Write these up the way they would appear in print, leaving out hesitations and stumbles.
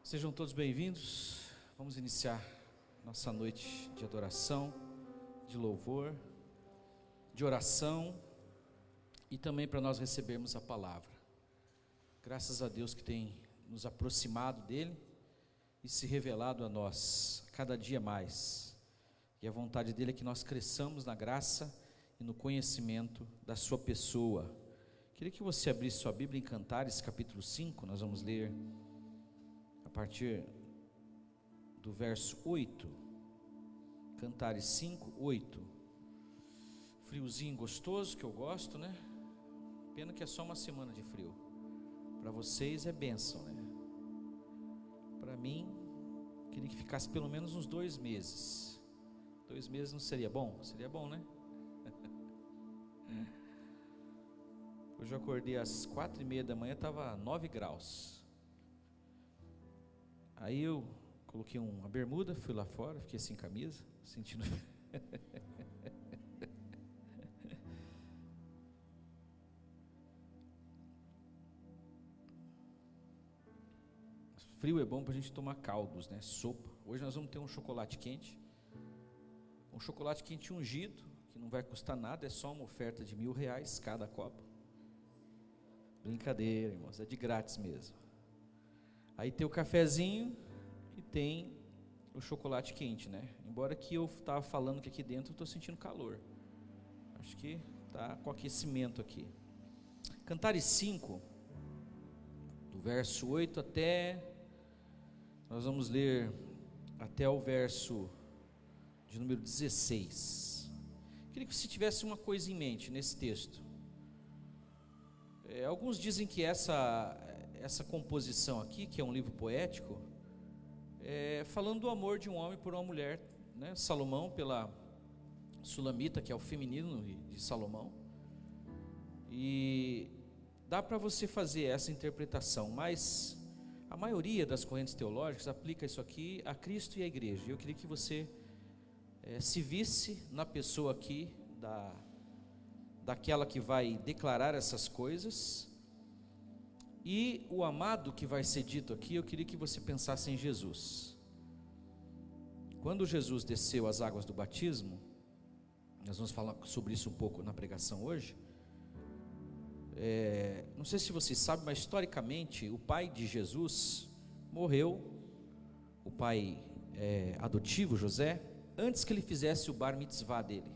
Sejam todos bem-vindos. Vamos iniciar nossa noite de adoração, de louvor, de oração e também para nós recebermos a palavra. Graças a Deus que tem nos aproximado dele e se revelado a nós cada dia mais. E a vontade dele é que nós cresçamos na graça e no conhecimento da sua pessoa. Queria que você abrisse sua Bíblia em Cantares, capítulo 5, nós vamos ler a partir do verso 8, Cantares 5, 8, friozinho gostoso que eu gosto, né? Pena que é só uma semana de frio, para vocês é bênção, né? Para mim, queria que ficasse pelo menos uns 2 meses, 2 meses não seria bom? Seria bom, né? Hoje eu acordei às 4:30 da manhã, estava 9 graus. Aí eu coloquei uma bermuda, fui lá fora, fiquei sem camisa, sentindo frio é bom para a gente tomar caldos, né? Sopa. Hoje nós vamos ter um chocolate quente ungido, que não vai custar nada, é só uma oferta de R$1.000 cada copo. Brincadeira, irmãos, é de grátis mesmo. Aí tem o cafezinho e tem o chocolate quente, né? Embora que eu estava falando que aqui dentro eu estou sentindo calor. Acho que está com aquecimento aqui. Cantares 5, do verso 8 até... Nós vamos ler até o verso de número 16. Queria que você tivesse uma coisa em mente nesse texto. Alguns dizem que essa composição aqui, que é um livro poético, falando do amor de um homem por uma mulher, né? Salomão pela Sulamita, que é o feminino de Salomão, e dá para você fazer essa interpretação, mas a maioria das correntes teológicas aplica isso aqui a Cristo e à igreja. Eu queria que você se visse na pessoa aqui daquela que vai declarar essas coisas. E o amado que vai ser dito aqui, eu queria que você pensasse em Jesus. Quando Jesus desceu as águas do batismo, nós vamos falar sobre isso um pouco na pregação hoje. Não sei se vocês sabem, mas historicamente o pai de Jesus morreu, o pai adotivo José, antes que ele fizesse o bar mitzvah dele,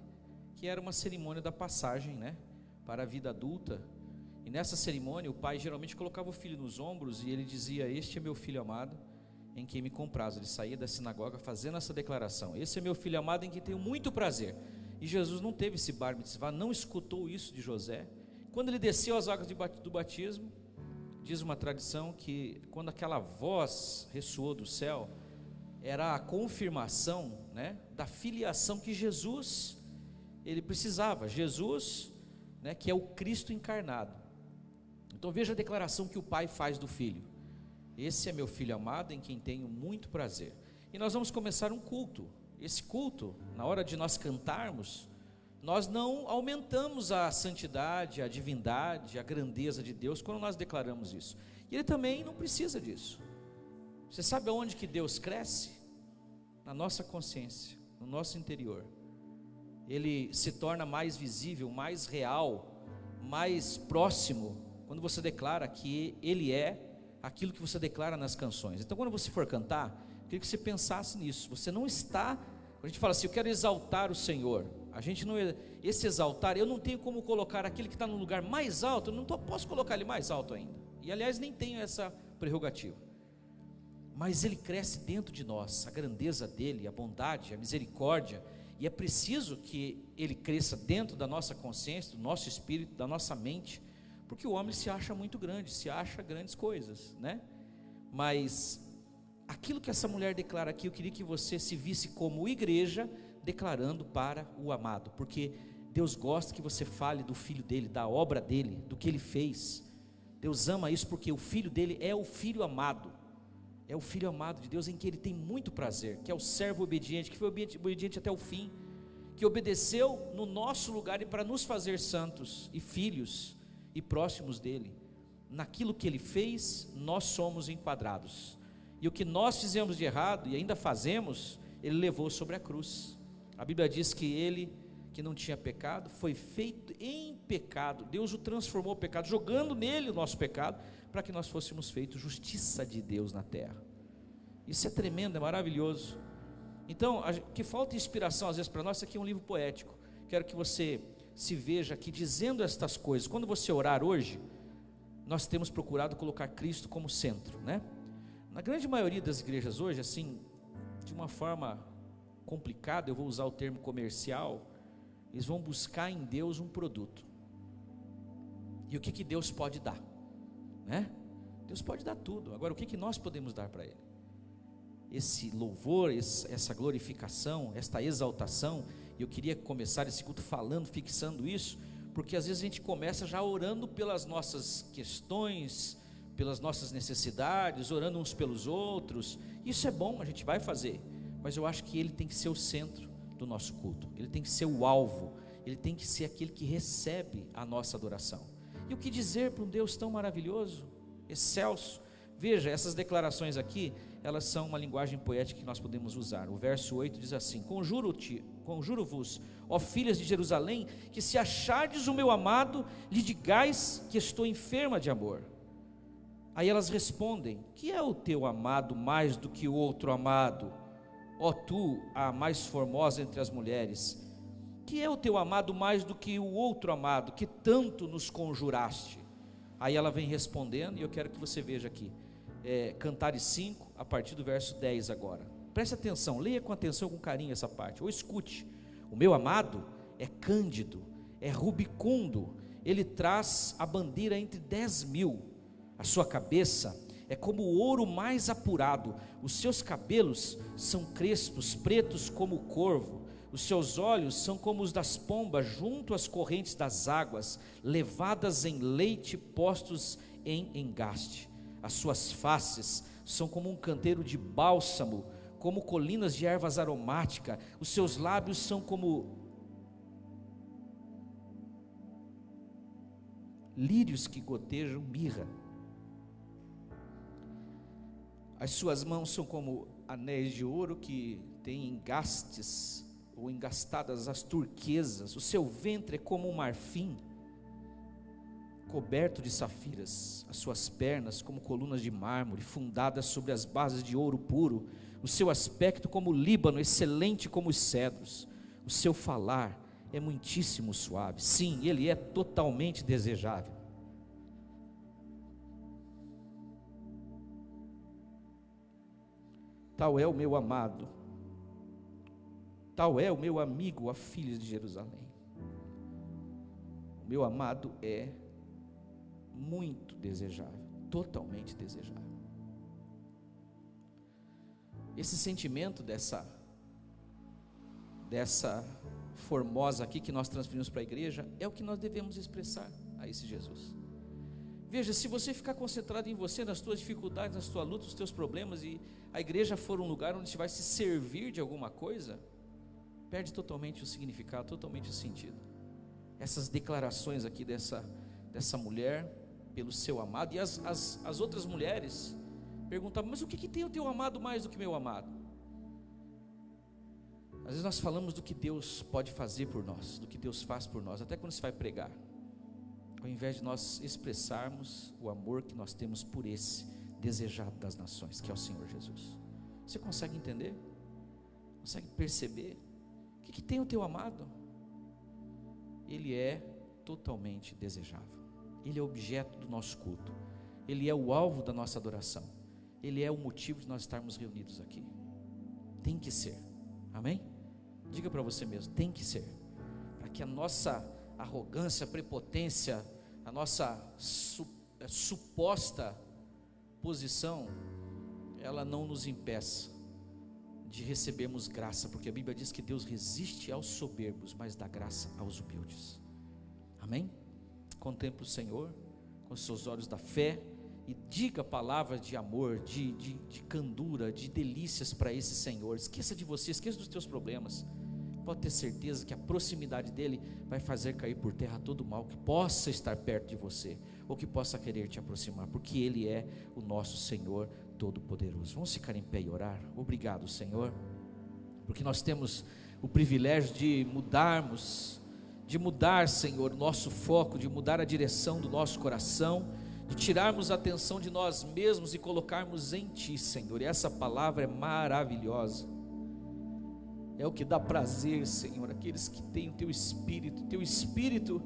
que era uma cerimônia da passagem, né, para a vida adulta. E nessa cerimônia o pai geralmente colocava o filho nos ombros e ele dizia: este é meu filho amado em quem me comprazo. Ele saía da sinagoga fazendo essa declaração: esse é meu filho amado em quem tenho muito prazer. E Jesus não teve esse bar mitzvah, não escutou isso de José. Quando ele desceu as águas do batismo, diz uma tradição que quando aquela voz ressoou do céu, era a confirmação, né, da filiação que Jesus ele precisava. Jesus, né, que é o Cristo encarnado. Então veja a declaração que o pai faz do filho: esse é meu filho amado em quem tenho muito prazer. E nós vamos começar um culto. Esse culto, na hora de nós cantarmos, nós não aumentamos a santidade, a divindade, a grandeza de Deus quando nós declaramos isso. E ele também não precisa disso. Você sabe aonde que Deus cresce? Na nossa consciência, no nosso interior. Ele se torna mais visível, mais real, mais próximo, quando você declara que Ele é aquilo que você declara nas canções. Então quando você for cantar, eu queria que você pensasse nisso. Você não está, quando a gente fala assim, eu quero exaltar o Senhor, a gente não, esse exaltar, eu não tenho como colocar aquele que está no lugar mais alto, eu não posso colocar ele mais alto ainda, e aliás nem tenho essa prerrogativa, mas Ele cresce dentro de nós, a grandeza dEle, a bondade, a misericórdia, e é preciso que Ele cresça dentro da nossa consciência, do nosso espírito, da nossa mente, porque o homem se acha muito grande, se acha grandes coisas, né? Mas aquilo que essa mulher declara aqui, eu queria que você se visse como igreja, declarando para o amado, porque Deus gosta que você fale do filho dele, da obra dele, do que ele fez. Deus ama isso porque o filho dele é o filho amado, é o filho amado de Deus em que ele tem muito prazer, que é o servo obediente, que foi obediente até o fim, que obedeceu no nosso lugar e para nos fazer santos e filhos e próximos dele. Naquilo que ele fez, nós somos enquadrados. E o que nós fizemos de errado e ainda fazemos, ele levou sobre a cruz. A Bíblia diz que ele, que não tinha pecado, foi feito em pecado. Deus o transformou o pecado, jogando nele o nosso pecado, para que nós fôssemos feitos justiça de Deus na terra. Isso é tremendo, é maravilhoso. Então, que falta inspiração às vezes para nós. Isso aqui é um livro poético. Quero que você se veja aqui dizendo estas coisas. Quando você orar hoje, nós temos procurado colocar Cristo como centro, né? Na grande maioria das igrejas hoje, assim, de uma forma complicada, eu vou usar o termo comercial, eles vão buscar em Deus um produto. E o que Deus pode dar, né? Deus pode dar tudo. Agora, o que nós podemos dar para Ele? Esse louvor, essa glorificação, esta exaltação. E eu queria começar esse culto falando, fixando isso, porque às vezes a gente começa já orando pelas nossas questões, pelas nossas necessidades, orando uns pelos outros. Isso é bom, a gente vai fazer, mas eu acho que ele tem que ser o centro do nosso culto, ele tem que ser o alvo, ele tem que ser aquele que recebe a nossa adoração. E o que dizer para um Deus tão maravilhoso, excelso? Veja, essas declarações aqui, elas são uma linguagem poética que nós podemos usar. O verso 8 diz assim: conjuro-vos, ó filhas de Jerusalém, que se achardes o meu amado, lhe digais que estou enferma de amor. Aí elas respondem: que é o teu amado mais do que o outro amado? Ó tu, a mais formosa entre as mulheres, que é o teu amado mais do que o outro amado, que tanto nos conjuraste? Aí ela vem respondendo, e eu quero que você veja aqui, Cantares 5, a partir do verso 10 agora. Preste atenção, leia com atenção, com carinho essa parte, ou escute. O meu amado é cândido, é rubicundo, ele traz a bandeira entre 10.000, a sua cabeça é como o ouro mais apurado, os seus cabelos são crespos, pretos como o corvo, os seus olhos são como os das pombas junto às correntes das águas, levadas em leite, postos em engaste. As suas faces são como um canteiro de bálsamo, como colinas de ervas aromáticas. Os seus lábios são como lírios que gotejam mirra. As suas mãos são como anéis de ouro que têm engastes ou engastadas as turquesas. O seu ventre é como um marfim coberto de safiras, as suas pernas como colunas de mármore, fundadas sobre as bases de ouro puro, o seu aspecto como o Líbano, excelente como os cedros, o seu falar é muitíssimo suave, sim, ele é totalmente desejável. Tal é o meu amado, tal é o meu amigo, a filha de Jerusalém. O meu amado é muito desejável, totalmente desejável. Esse sentimento dessa formosa aqui que nós transferimos para a igreja é o que nós devemos expressar a esse Jesus. Veja, se você ficar concentrado em você, nas tuas dificuldades, nas tuas lutas, nos teus problemas, e a igreja for um lugar onde você vai se servir de alguma coisa, perde totalmente o significado, totalmente o sentido. Essas declarações aqui dessa mulher pelo seu amado, e as outras mulheres perguntavam: mas o que tem o teu amado mais do que meu amado? Às vezes nós falamos do que Deus pode fazer por nós, do que Deus faz por nós, até quando você vai pregar, ao invés de nós expressarmos o amor que nós temos por esse desejado das nações, que é o Senhor Jesus. Você consegue entender? Consegue perceber? O que tem o teu amado? Ele é totalmente desejável, ele é objeto do nosso culto, ele é o alvo da nossa adoração, ele é o motivo de nós estarmos reunidos aqui. Tem que ser, amém? Diga para você mesmo, tem que ser, para que a nossa arrogância, prepotência, a nossa suposta posição, ela não nos impeça de recebermos graça, porque a Bíblia diz que Deus resiste aos soberbos, mas dá graça aos humildes. Amém? Contemple o Senhor com os seus olhos da fé e diga palavras de amor, de candura, de delícias para esse Senhor. Esqueça de você, esqueça dos teus problemas. Pode ter certeza que a proximidade dele vai fazer cair por terra todo o mal que possa estar perto de você, ou que possa querer te aproximar, porque ele é o nosso Senhor Todo-Poderoso. Vamos ficar em pé e orar. Obrigado, Senhor, porque nós temos o privilégio de mudar, Senhor, o nosso foco, de mudar a direção do nosso coração, de tirarmos a atenção de nós mesmos e colocarmos em Ti, Senhor. E essa palavra é maravilhosa, é o que dá prazer, Senhor, aqueles que têm o Teu Espírito.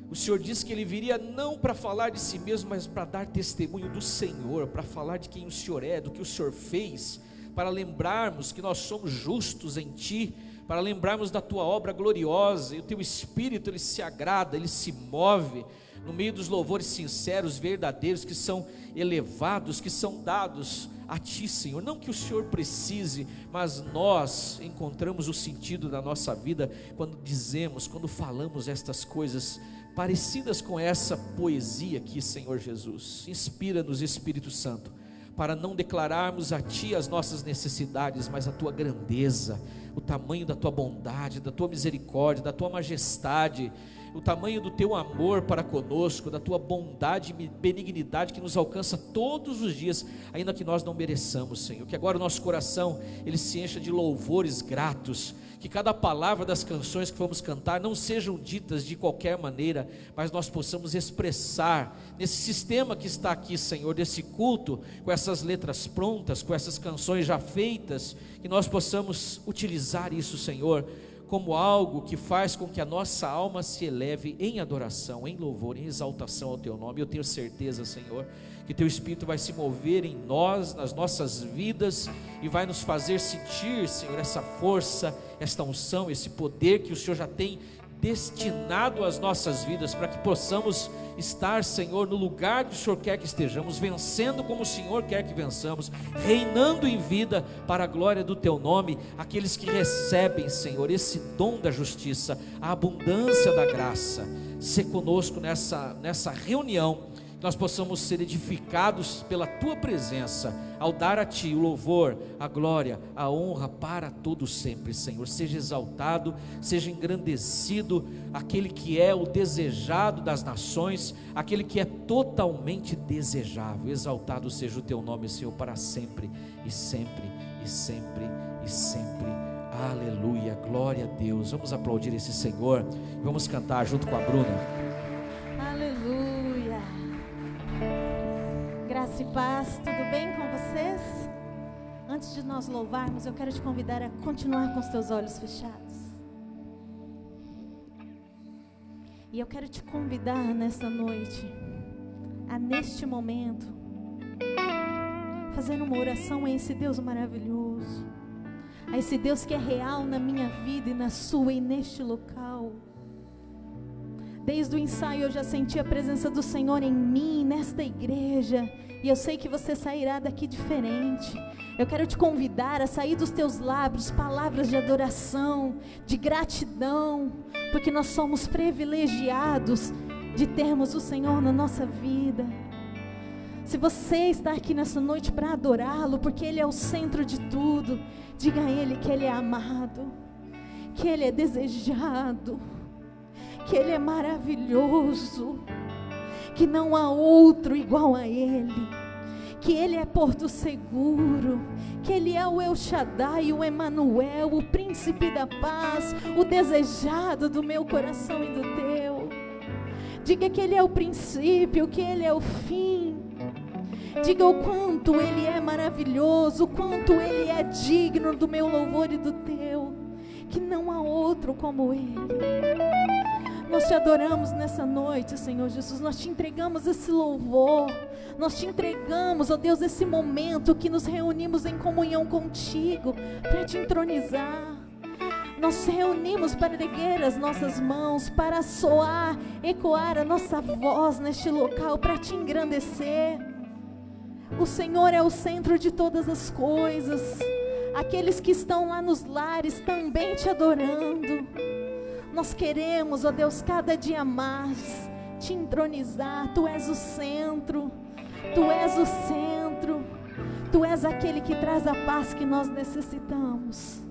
O Senhor disse que Ele viria não para falar de si mesmo, mas para dar testemunho do Senhor, para falar de quem o Senhor é, do que o Senhor fez, para lembrarmos que nós somos justos em Ti, para lembrarmos da Tua obra gloriosa. E o Teu Espírito, Ele se agrada, Ele se move no meio dos louvores sinceros, verdadeiros, que são elevados, que são dados a Ti, Senhor. Não que o Senhor precise, mas nós encontramos o sentido da nossa vida quando falamos estas coisas parecidas com essa poesia aqui, Senhor Jesus. Inspira-nos, Espírito Santo, para não declararmos a Ti as nossas necessidades, mas a Tua grandeza, o tamanho da Tua bondade, da Tua misericórdia, da Tua majestade, o tamanho do Teu amor para conosco, da Tua bondade e benignidade que nos alcança todos os dias, ainda que nós não mereçamos, Senhor. Que agora o nosso coração, ele se encha de louvores gratos, que cada palavra das canções que vamos cantar não sejam ditas de qualquer maneira, mas nós possamos expressar nesse sistema que está aqui, Senhor, desse culto, com essas letras prontas, com essas canções já feitas, que nós possamos utilizar isso, Senhor, como algo que faz com que a nossa alma se eleve em adoração, em louvor, em exaltação ao Teu nome. Eu tenho certeza, Senhor, que Teu Espírito vai se mover em nós, nas nossas vidas, e vai nos fazer sentir, Senhor, essa força, esta unção, esse poder que o Senhor já tem destinado às nossas vidas, para que possamos estar, Senhor, no lugar que o Senhor quer que estejamos, vencendo como o Senhor quer que vençamos, reinando em vida para a glória do Teu nome. Aqueles que recebem, Senhor, esse dom da justiça, a abundância da graça, se conosco nessa reunião, que nós possamos ser edificados pela Tua presença, ao dar a Ti o louvor, a glória, a honra para todos sempre, Senhor. Seja exaltado, seja engrandecido aquele que é o desejado das nações, aquele que é totalmente desejável. Exaltado seja o Teu nome, Senhor, para sempre e sempre e sempre e sempre. Aleluia, glória a Deus. Vamos aplaudir esse Senhor e vamos cantar junto com a Bruna. Graça e paz, tudo bem com vocês? Antes de nós louvarmos, eu quero te convidar a continuar com os teus olhos fechados. E eu quero te convidar nesta noite, neste momento, fazer uma oração a esse Deus maravilhoso, a esse Deus que é real na minha vida e na sua e neste local. Desde o ensaio eu já senti a presença do Senhor em mim, nesta igreja, e eu sei que você sairá daqui diferente. Eu quero te convidar a sair dos teus lábios palavras de adoração, de gratidão, porque nós somos privilegiados de termos o Senhor na nossa vida. Se você está aqui nessa noite para adorá-lo, porque Ele é o centro de tudo, diga a Ele que Ele é amado, que Ele é desejado, que Ele é maravilhoso, que não há outro igual a Ele, que Ele é porto seguro, que Ele é o El Shaddai, o Emanuel, o príncipe da paz, o desejado do meu coração e do teu. Diga que Ele é o princípio, que Ele é o fim. Diga o quanto Ele é maravilhoso, o quanto Ele é digno do meu louvor e do teu, que não há outro como Ele. Nós te adoramos nessa noite, Senhor Jesus. Nós te entregamos esse louvor. Nós te entregamos, ó Deus, esse momento que nos reunimos em comunhão contigo para te entronizar. Nós nos reunimos para erguer as nossas mãos, para soar, ecoar a nossa voz neste local, para te engrandecer. O Senhor é o centro de todas as coisas. Aqueles que estão lá nos lares também te adorando. Nós queremos, ó Deus, cada dia mais te entronizar. Tu és o centro, Tu és o centro, Tu és aquele que traz a paz que nós necessitamos.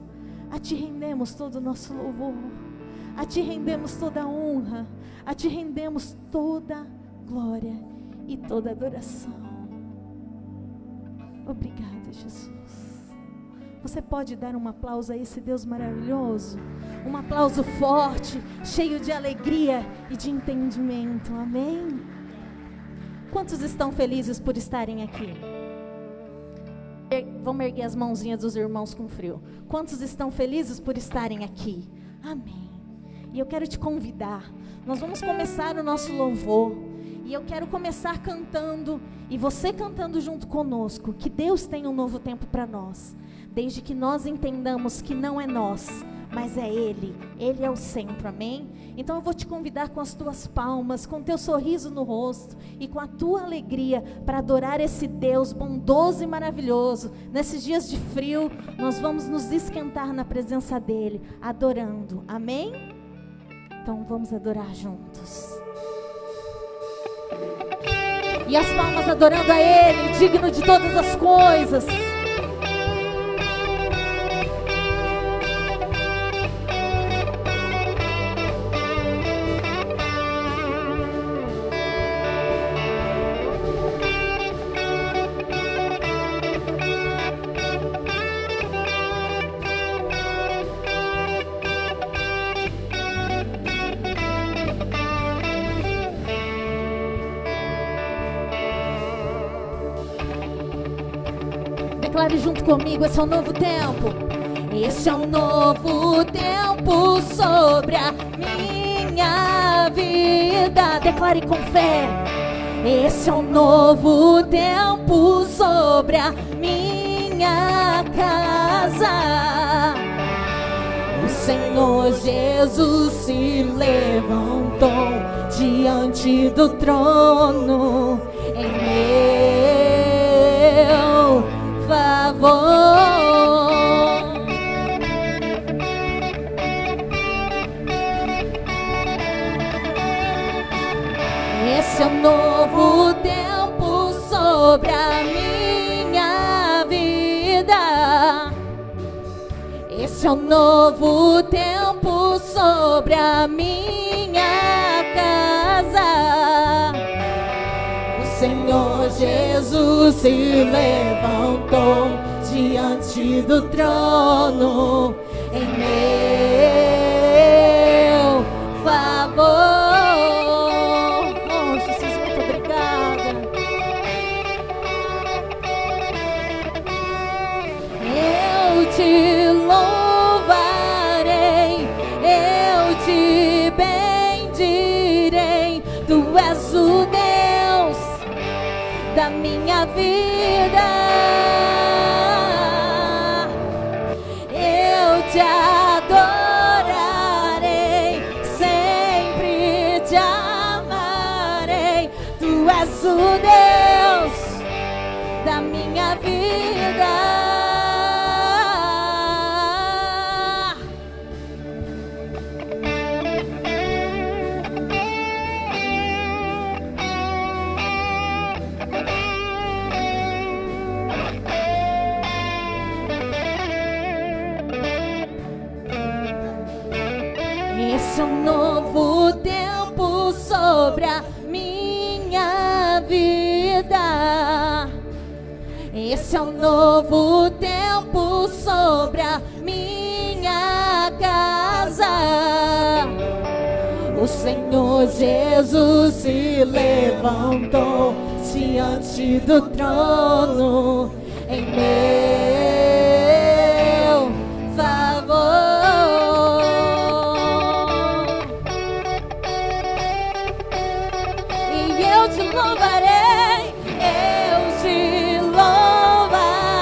A Ti rendemos todo o nosso louvor, a Ti rendemos toda a honra, a Ti rendemos toda glória e toda adoração. Obrigada, Jesus. Você pode dar um aplauso a esse Deus maravilhoso? Um aplauso forte, cheio de alegria e de entendimento. Amém? Quantos estão felizes por estarem aqui? Vamos erguer as mãozinhas dos irmãos com frio. Quantos estão felizes por estarem aqui? Amém. E eu quero te convidar. Nós vamos começar o nosso louvor. E eu quero começar cantando, e você cantando junto conosco, que Deus tem um novo tempo para nós. Desde que nós entendamos que não é nós, mas é Ele. Ele é o centro, amém? Então eu vou te convidar com as tuas palmas, com o teu sorriso no rosto e com a tua alegria para adorar esse Deus bondoso e maravilhoso. Nesses dias de frio, nós vamos nos esquentar na presença dEle, adorando, amém? Então vamos adorar juntos. E as palmas adorando a Ele, digno de todas as coisas. Declare junto comigo, esse é um novo tempo. Esse é um novo tempo sobre a minha vida. Declare com fé. Esse é um novo tempo sobre a minha casa. O Senhor Jesus se levantou diante do trono em meu favor. Esse é um novo tempo sobre a minha vida. Esse é um novo tempo sobre a minha casa. O Senhor Jesus se levantou diante do trono em meu favor. Oh, Jesus, muito obrigada. Eu te louvarei, eu te bendirei. Tu és o Deus da minha vida. Eu te adorarei, sempre te amarei. Tu és o Deus da minha vida. Esse é um novo tempo sobre a minha vida. Esse é um novo tempo sobre a minha casa. O Senhor Jesus se levantou diante do trono em meu favor. Eu te louvarei, eu te louvarei,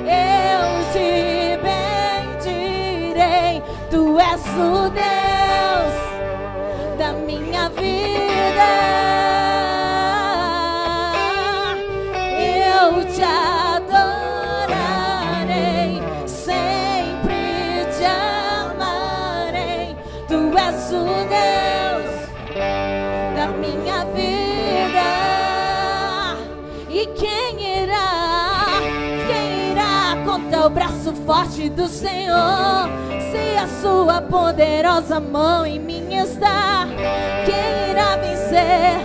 eu te bendirei. Tu és o Deus da minha vida. Eu te adorarei, sempre te amarei. Tu és o Deus da minha vida. E quem irá contra o braço forte do Senhor? Se a sua poderosa mão em mim está, quem irá vencer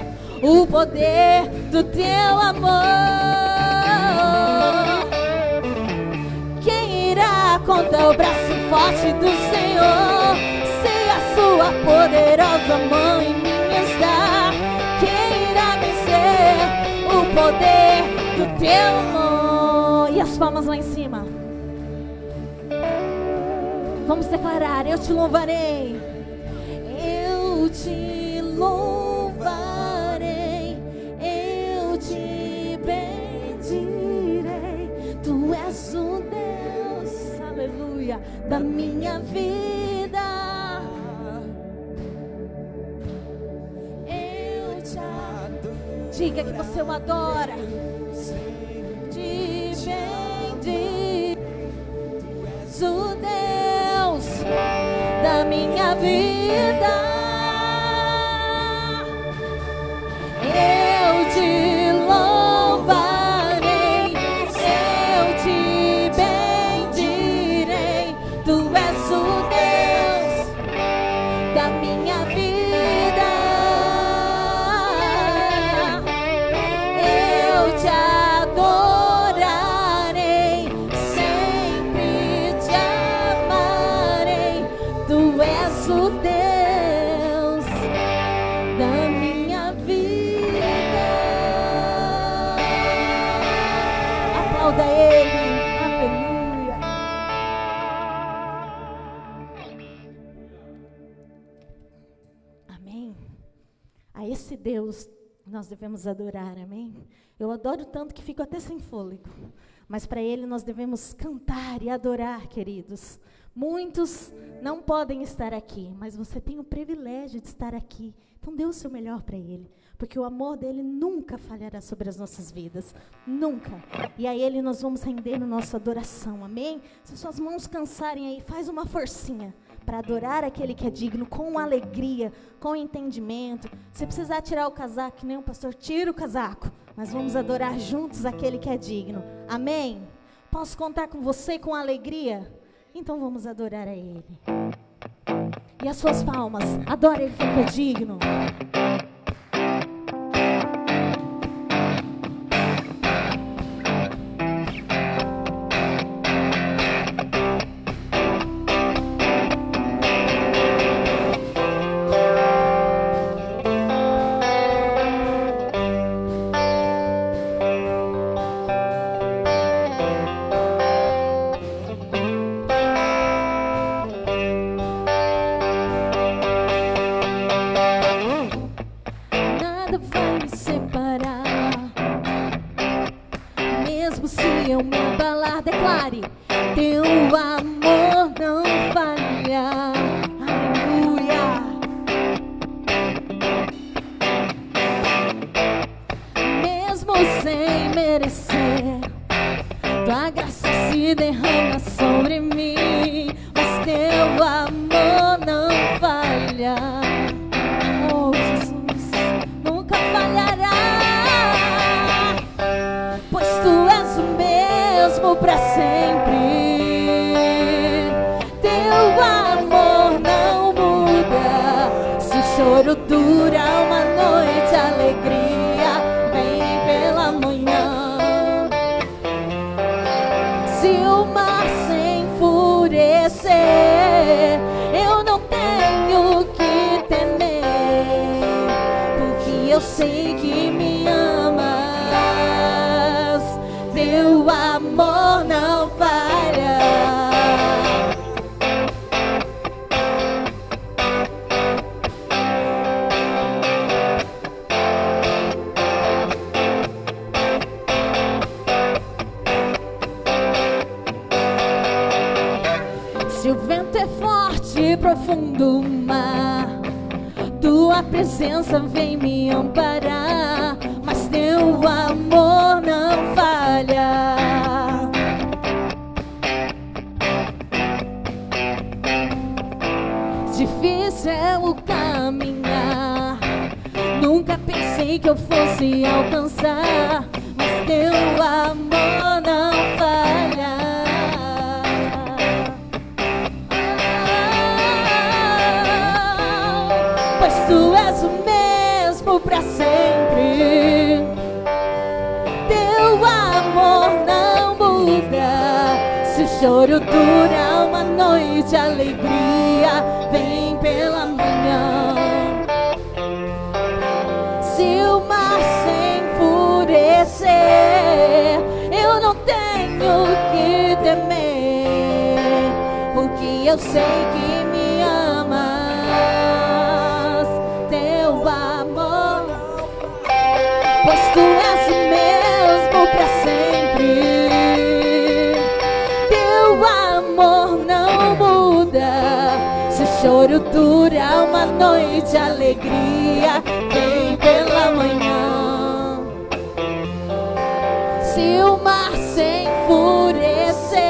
o poder do teu amor? contra o braço forte do Senhor. Se a sua poderosa mão em mim está, quem irá vencer o poder do teu amor? E as palmas lá em cima. Vamos declarar: eu te louvarei. Eu te louvarei. Eu te bendirei. Tu és o Deus, aleluia, da minha vida. Eu te adoro. Diga que você o adora. Te bendirei. Tu és o Deus da minha vida. Eu te louvarei, eu te bendirei. Tu és o Deus da minha vida. Eu te adorarei, sempre te amarei. Tu és o Deus da minha vida. Aplauda Ele, aleluia. Amém. A esse Deus nós devemos adorar, amém? Eu adoro tanto que fico até sem fôlego, mas para Ele nós devemos cantar e adorar, queridos. Muitos não podem estar aqui, mas você tem o privilégio de estar aqui. Então dê o seu melhor para Ele, porque o amor dEle nunca falhará sobre as nossas vidas, nunca. E a Ele nós vamos render na nossa adoração, amém? Se suas mãos cansarem aí, faz uma forcinha para adorar aquele que é digno, com alegria, com entendimento. Se precisar tirar o casaco, que nem o pastor, tira o casaco, mas vamos adorar juntos aquele que é digno, amém? Posso contar com você com alegria? Então vamos adorar a Ele. E as suas palmas, adore Ele que é digno. choro dura uma noite, a alegria vem pela manhã. Se o mar se enfurecer, eu não tenho que temer, porque eu sei que me amas. Teu amor, pois tu és o mesmo pra sempre. Teu amor não muda. Se o choro dura uma noite, a alegria vem pela manhã. Se o mar se enfurecer,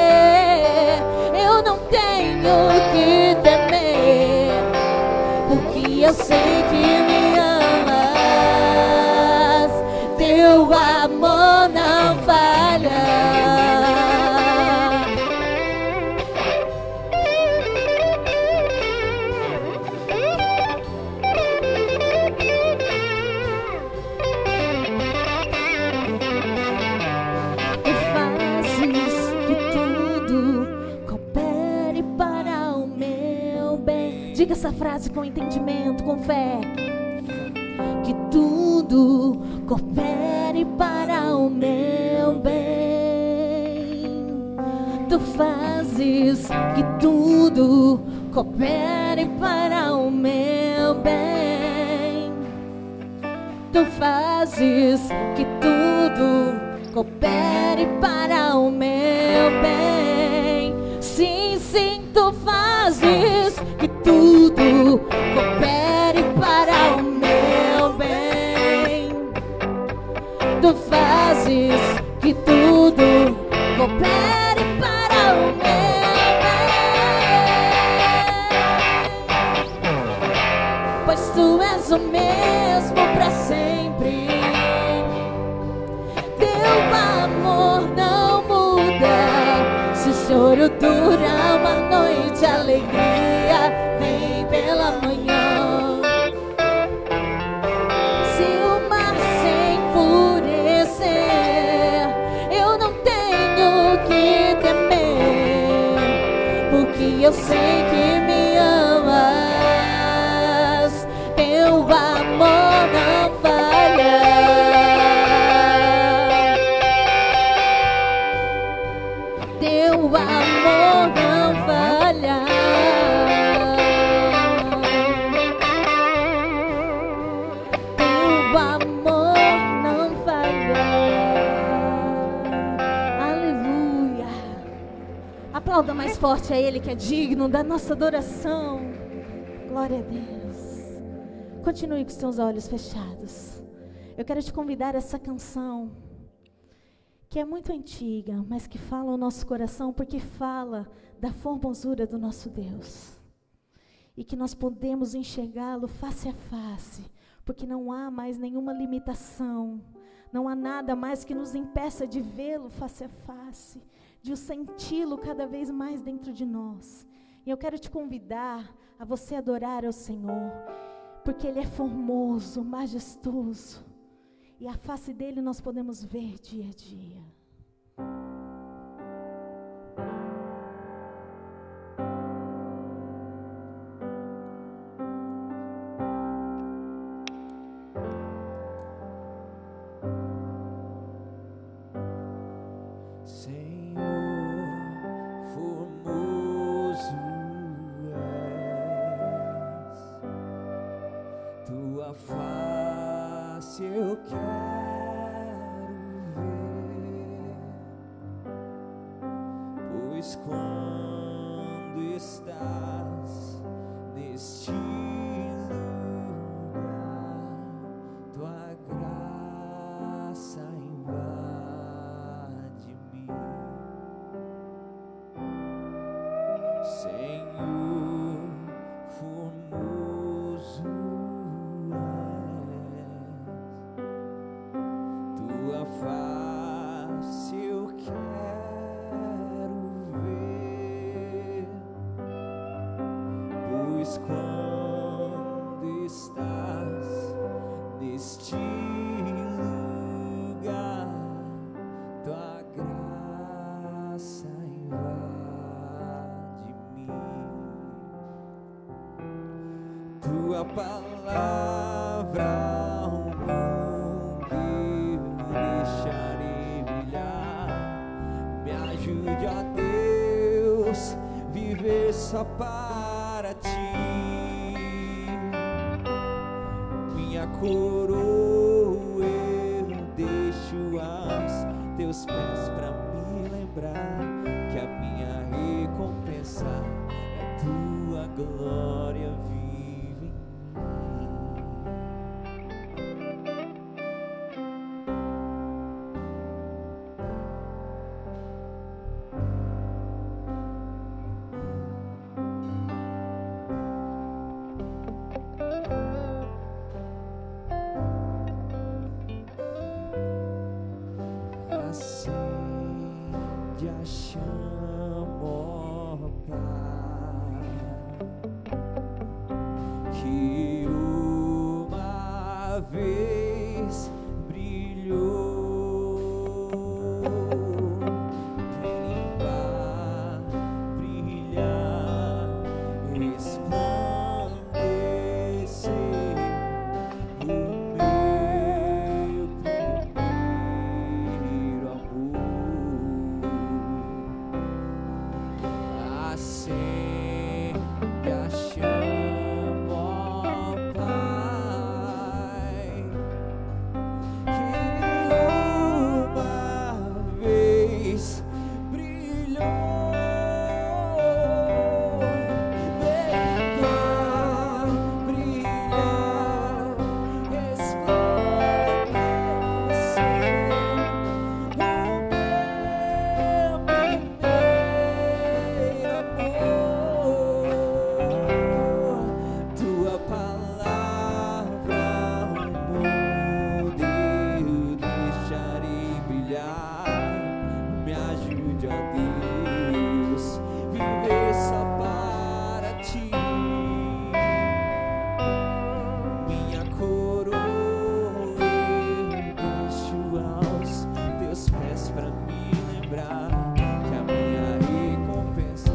eu não tenho que temer, porque eu sei que me amas. Teu amor não falha. Tu fazes que tudo coopere para o meu bem. Diga essa frase com entendimento, com fé. Que tudo coopere para o meu bem. Tu fazes que tudo coopere para o meu bem. Tu fazes que tudo coopere para o meu bem. Sim, sim, tu fazes que tudo coopere para o meu bem. Tu fazes que tudo coopere para o meu bem, pois tu és o mesmo pra sempre. Teu amor não muda. Se o choro dura uma noite, a alegria vem pela manhã. Se o mar se enfurecer, eu não tenho que temer, porque eu sei que me amas. Teu amor não falha. Teu amor não falha. Teu amor não falha. Aleluia. Aplauda mais forte a Ele, que é digno da nossa adoração. Glória a Deus. Continue com os teus olhos fechados. Eu quero te convidar a essa canção, que é muito antiga, mas que fala ao nosso coração, porque fala da formosura do nosso Deus. E que nós podemos enxergá-lo face a face, porque não há mais nenhuma limitação, não há nada mais que nos impeça de vê-lo face a face, de o senti-lo cada vez mais dentro de nós. E eu quero te convidar a você adorar ao Senhor, porque Ele é formoso, majestoso, e a face dEle nós podemos ver dia a dia. Face eu quero ver, pois quando estás neste lugar, tua graça invade-me, Senhor, formoso tua face eu quero ver, pois quando estás neste lugar, tua graça invade-me. tua palavra ao mundo eu deixarei brilhar. Me ajude, ó Deus, viver só para ti. Minha coroa eu deixo aos teus pés pra me lembrar que a minha recompensa é tua glória vive em acende a chama, ó Pai, que uma vez brilhou, limpar, brilhar, resplandecer o meu primeiro amor. Acende a chama, ó Pai, que uma vez brilhou, brilhar, brilhar, resplandecer o meu primeiro amor. Tua palavra ao mundo eu deixarei brilhar. Me ajude, ó Deus, viver só para ti. Minha coroa eu deixo aos teus pés pra me lembrar que a minha recompensa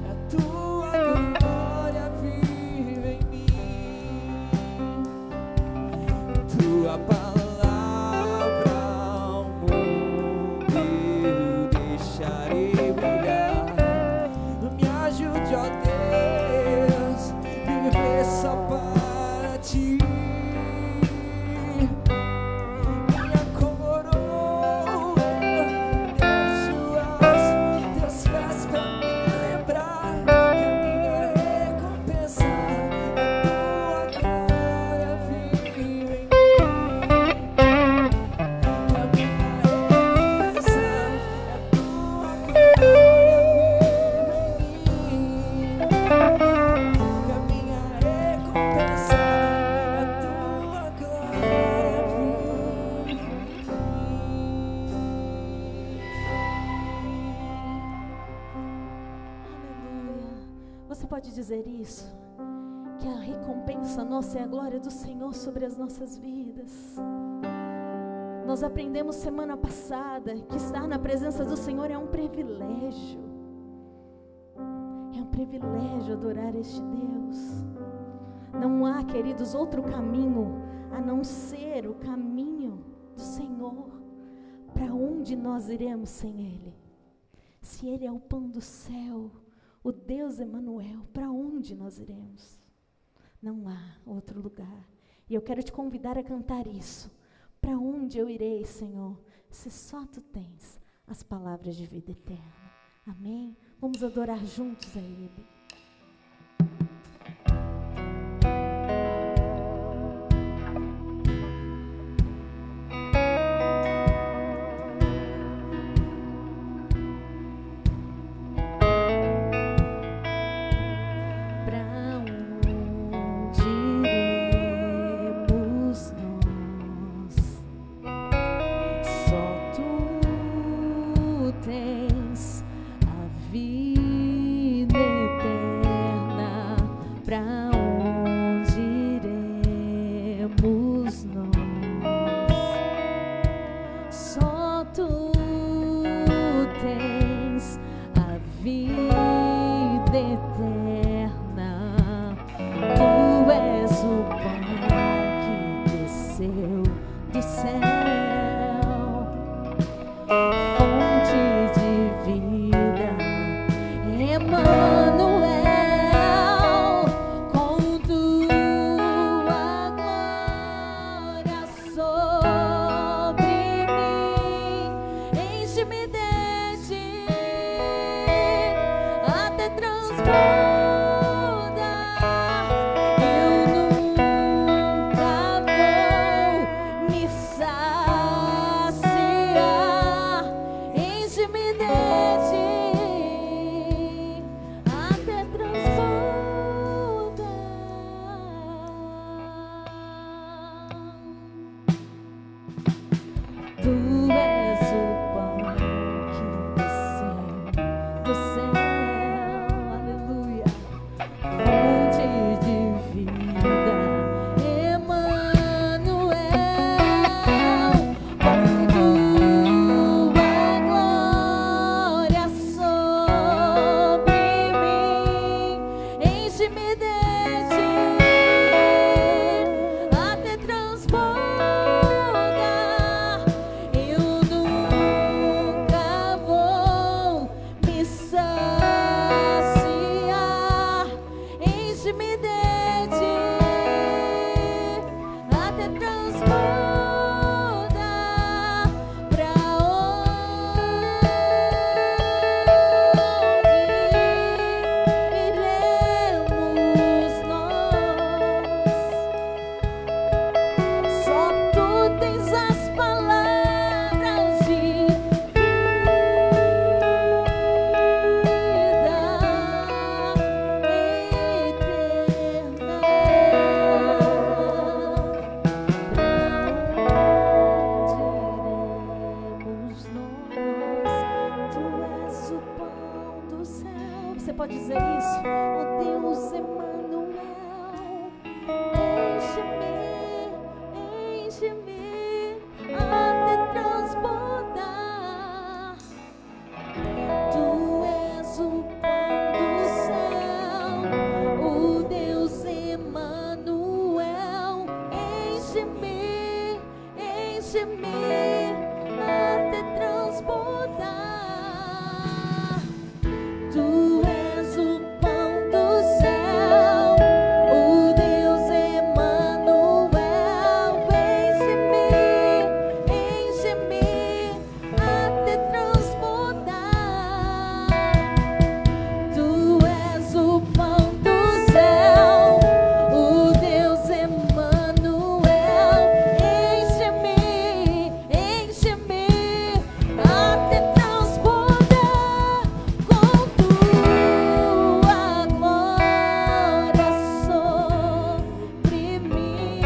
é a tua glória vive em mim. Tua palavra ao mundo eu deixarei brilhar. Me ajude, ó Deus, viver só para ti. Minha coroa deixo aos teus pés pra me lembrar que a minha recompensa é tua glória vive em mim. Que a minha recompensa é tua glória vive em mim. Que a minha recompensa é tua glória vive em mim. Aleluia. Você pode dizer isso? Que a recompensa nossa é a glória do Senhor sobre as nossas vidas. Nós aprendemos semana passada que estar na presença do Senhor é um privilégio. É um privilégio adorar este Deus. Não há, queridos, outro caminho a não ser o caminho do Senhor. Para onde nós iremos sem Ele? Se Ele é o pão do céu, o Deus Emanuel, para onde nós iremos? Não há outro lugar. E eu quero te convidar a cantar isso. Para onde eu irei, Senhor, se só Tu tens as palavras de vida eterna? Amém? Vamos adorar juntos a Ele. Para onde iremos nós? Só Tu tens a vida eterna. Para onde iremos nós? Só Tu tens a vida eterna. Tu és até transborda. Eu nunca vou me saciar. Enche-me de ti até transborda. Tu és o pão que desceu do céu, aleluia, fonte de vida, Emanuel, com tua glória sobre mim, enche-me de ti até transborda. Eu nunca vou me saciar. Enche-me de ti até transborda. Pra onde iremos nós? Só tu tens as palavras de você pode dizer isso? Oh Deus, Emanuel, enche-me até transbordar. Tu és o pão do céu, o Deus Emanuel, enche-me até transbordar. Tu és o pão do céu, o Deus Emanuel, enche-me até transbordar. Tu és o pão do céu, o Deus Emanuel, enche-me até transbordar com tua glória sobre mim.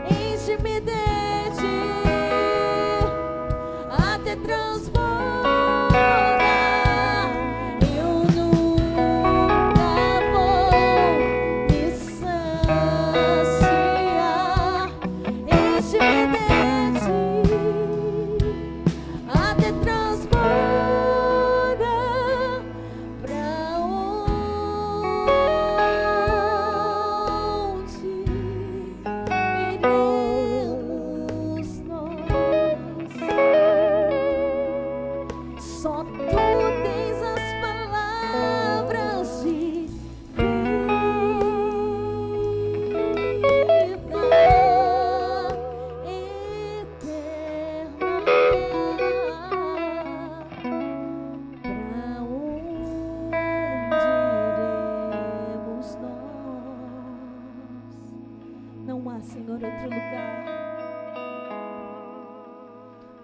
Enche-me de ti até transbordar. Eu nunca vou me saciar. Enche-me de ti até transborda. Pra onde iremos nós? Só tu tens as palavras de vida eterna. Pra onde iremos nós? Não há, Senhor, outro lugar.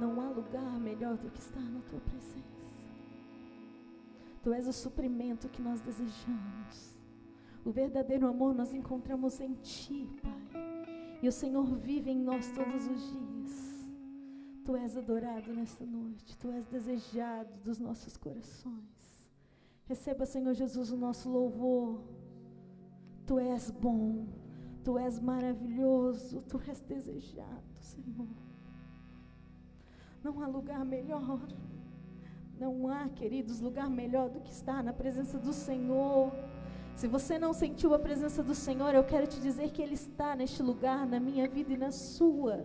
Não há lugar melhor do que estar na tua presença. Tu és o suprimento que nós desejamos. O verdadeiro amor nós encontramos em ti, Pai. E o Senhor vive em nós todos os dias. Tu és adorado nesta noite. Tu és desejado dos nossos corações. Receba, Senhor Jesus, o nosso louvor. Tu és bom. Tu és maravilhoso. Tu és desejado, Senhor. Não há lugar melhor. Não há, queridos, lugar melhor do que estar na presença do Senhor. Se você não sentiu a presença do Senhor, eu quero te dizer que Ele está neste lugar, na minha vida e na sua.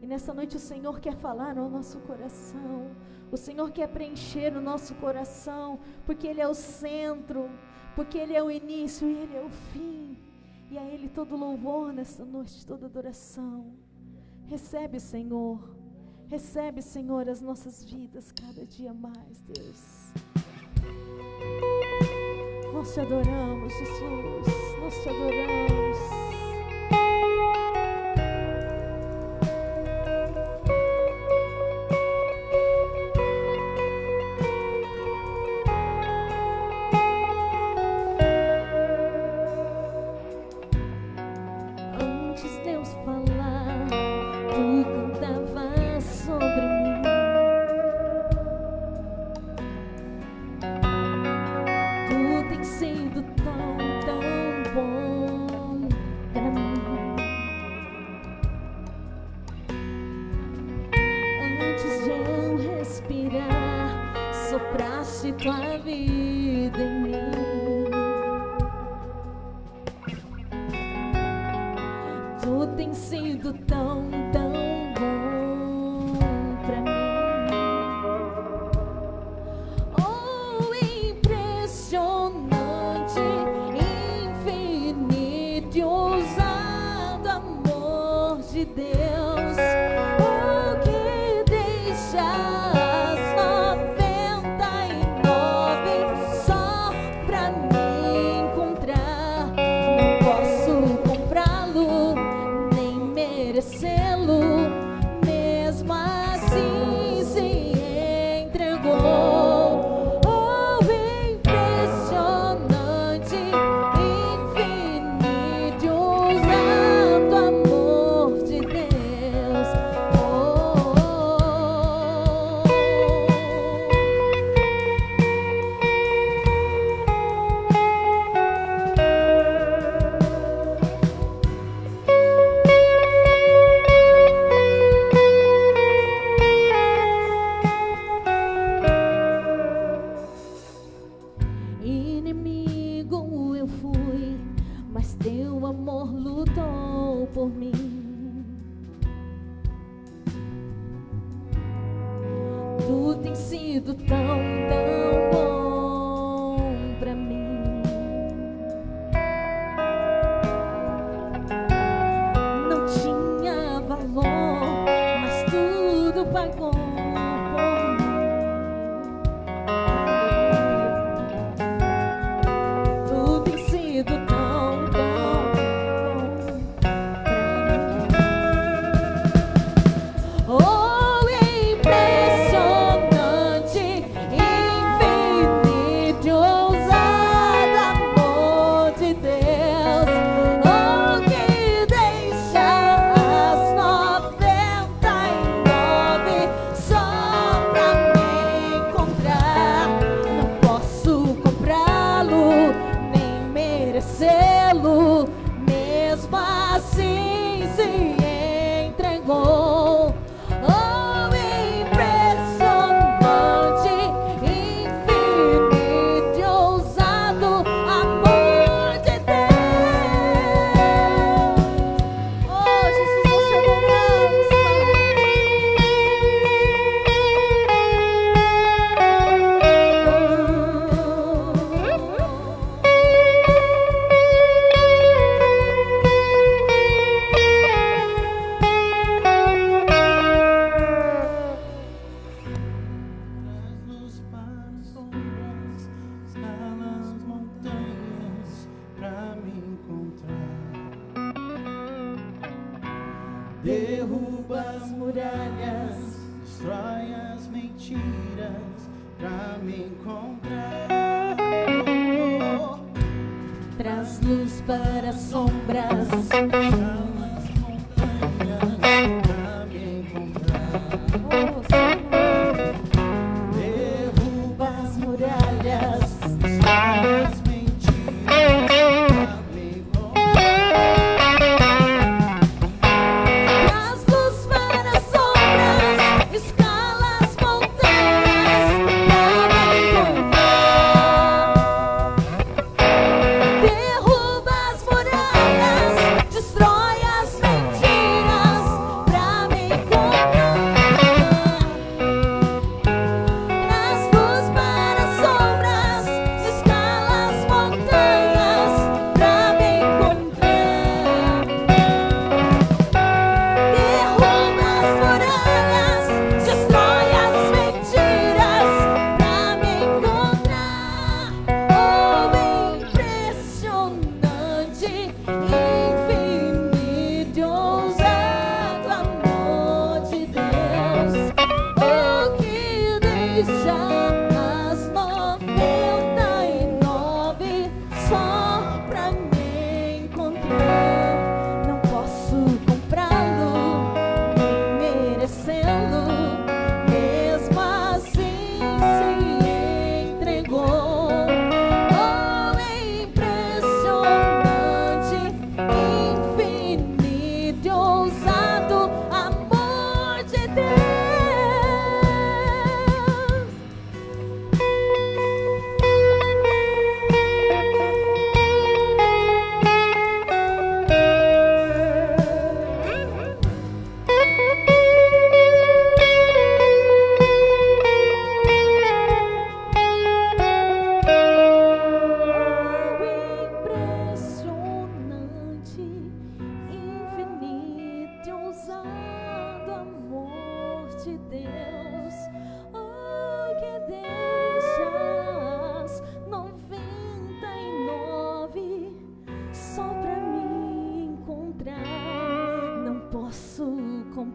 E nessa noite o Senhor quer falar no nosso coração. O Senhor quer preencher o nosso coração, porque Ele é o centro, porque Ele é o início e Ele é o fim. E a Ele todo louvor nessa noite, toda adoração. Recebe, Senhor. Recebe, Senhor, as nossas vidas cada dia mais, Deus. Nós te adoramos, Jesus. Nós te adoramos. Antes Deus falar, tu cantava sobre mim. Tu tem sido tão, tão bom pra mim. Antes de eu respirar, sopraste tua vida em mim. Tu tem sido tão, tão bom pra mim. Oh, impressionante, infinito e ousado amor de Deus. O que deixa as 99 só pra me encontrar. Não posso comprá-lo, nem merecê-lo, mesmo assim se entregou. Oh, impressionante, infinito e ousado amor de Deus. Inimigo eu fui, mas teu amor lutou por mim. Tu tem sido tão, tão bom pra mim. Não tinha valor, mas tudo pagou por mim. Tu tem sido tão, tão bom pra mim. Oh, impressionante, infinito e ousado amor de Deus. Oh, que deixa as 99 só pra me encontrar. Não posso comprá-lo, nem merecê-lo, mesmo assim se entregou. Oh, impressionante, infinito e ousado amor de Deus. Oh, Jesus, nós te adoramos, Traz luz para as sombras, escala as montanhas pra me encontrar. Derruba as muralhas, destrói as mentiras pra me encontrar. traz luz para as sombras. Escala as montanhas pra me encontrar. Oh, Senhor. Derruba As muralhas, as mentiras pra me encontrar. traz luz para as sombras, escala as montanhas pra me encontrar. Derruba as muralhas, destrói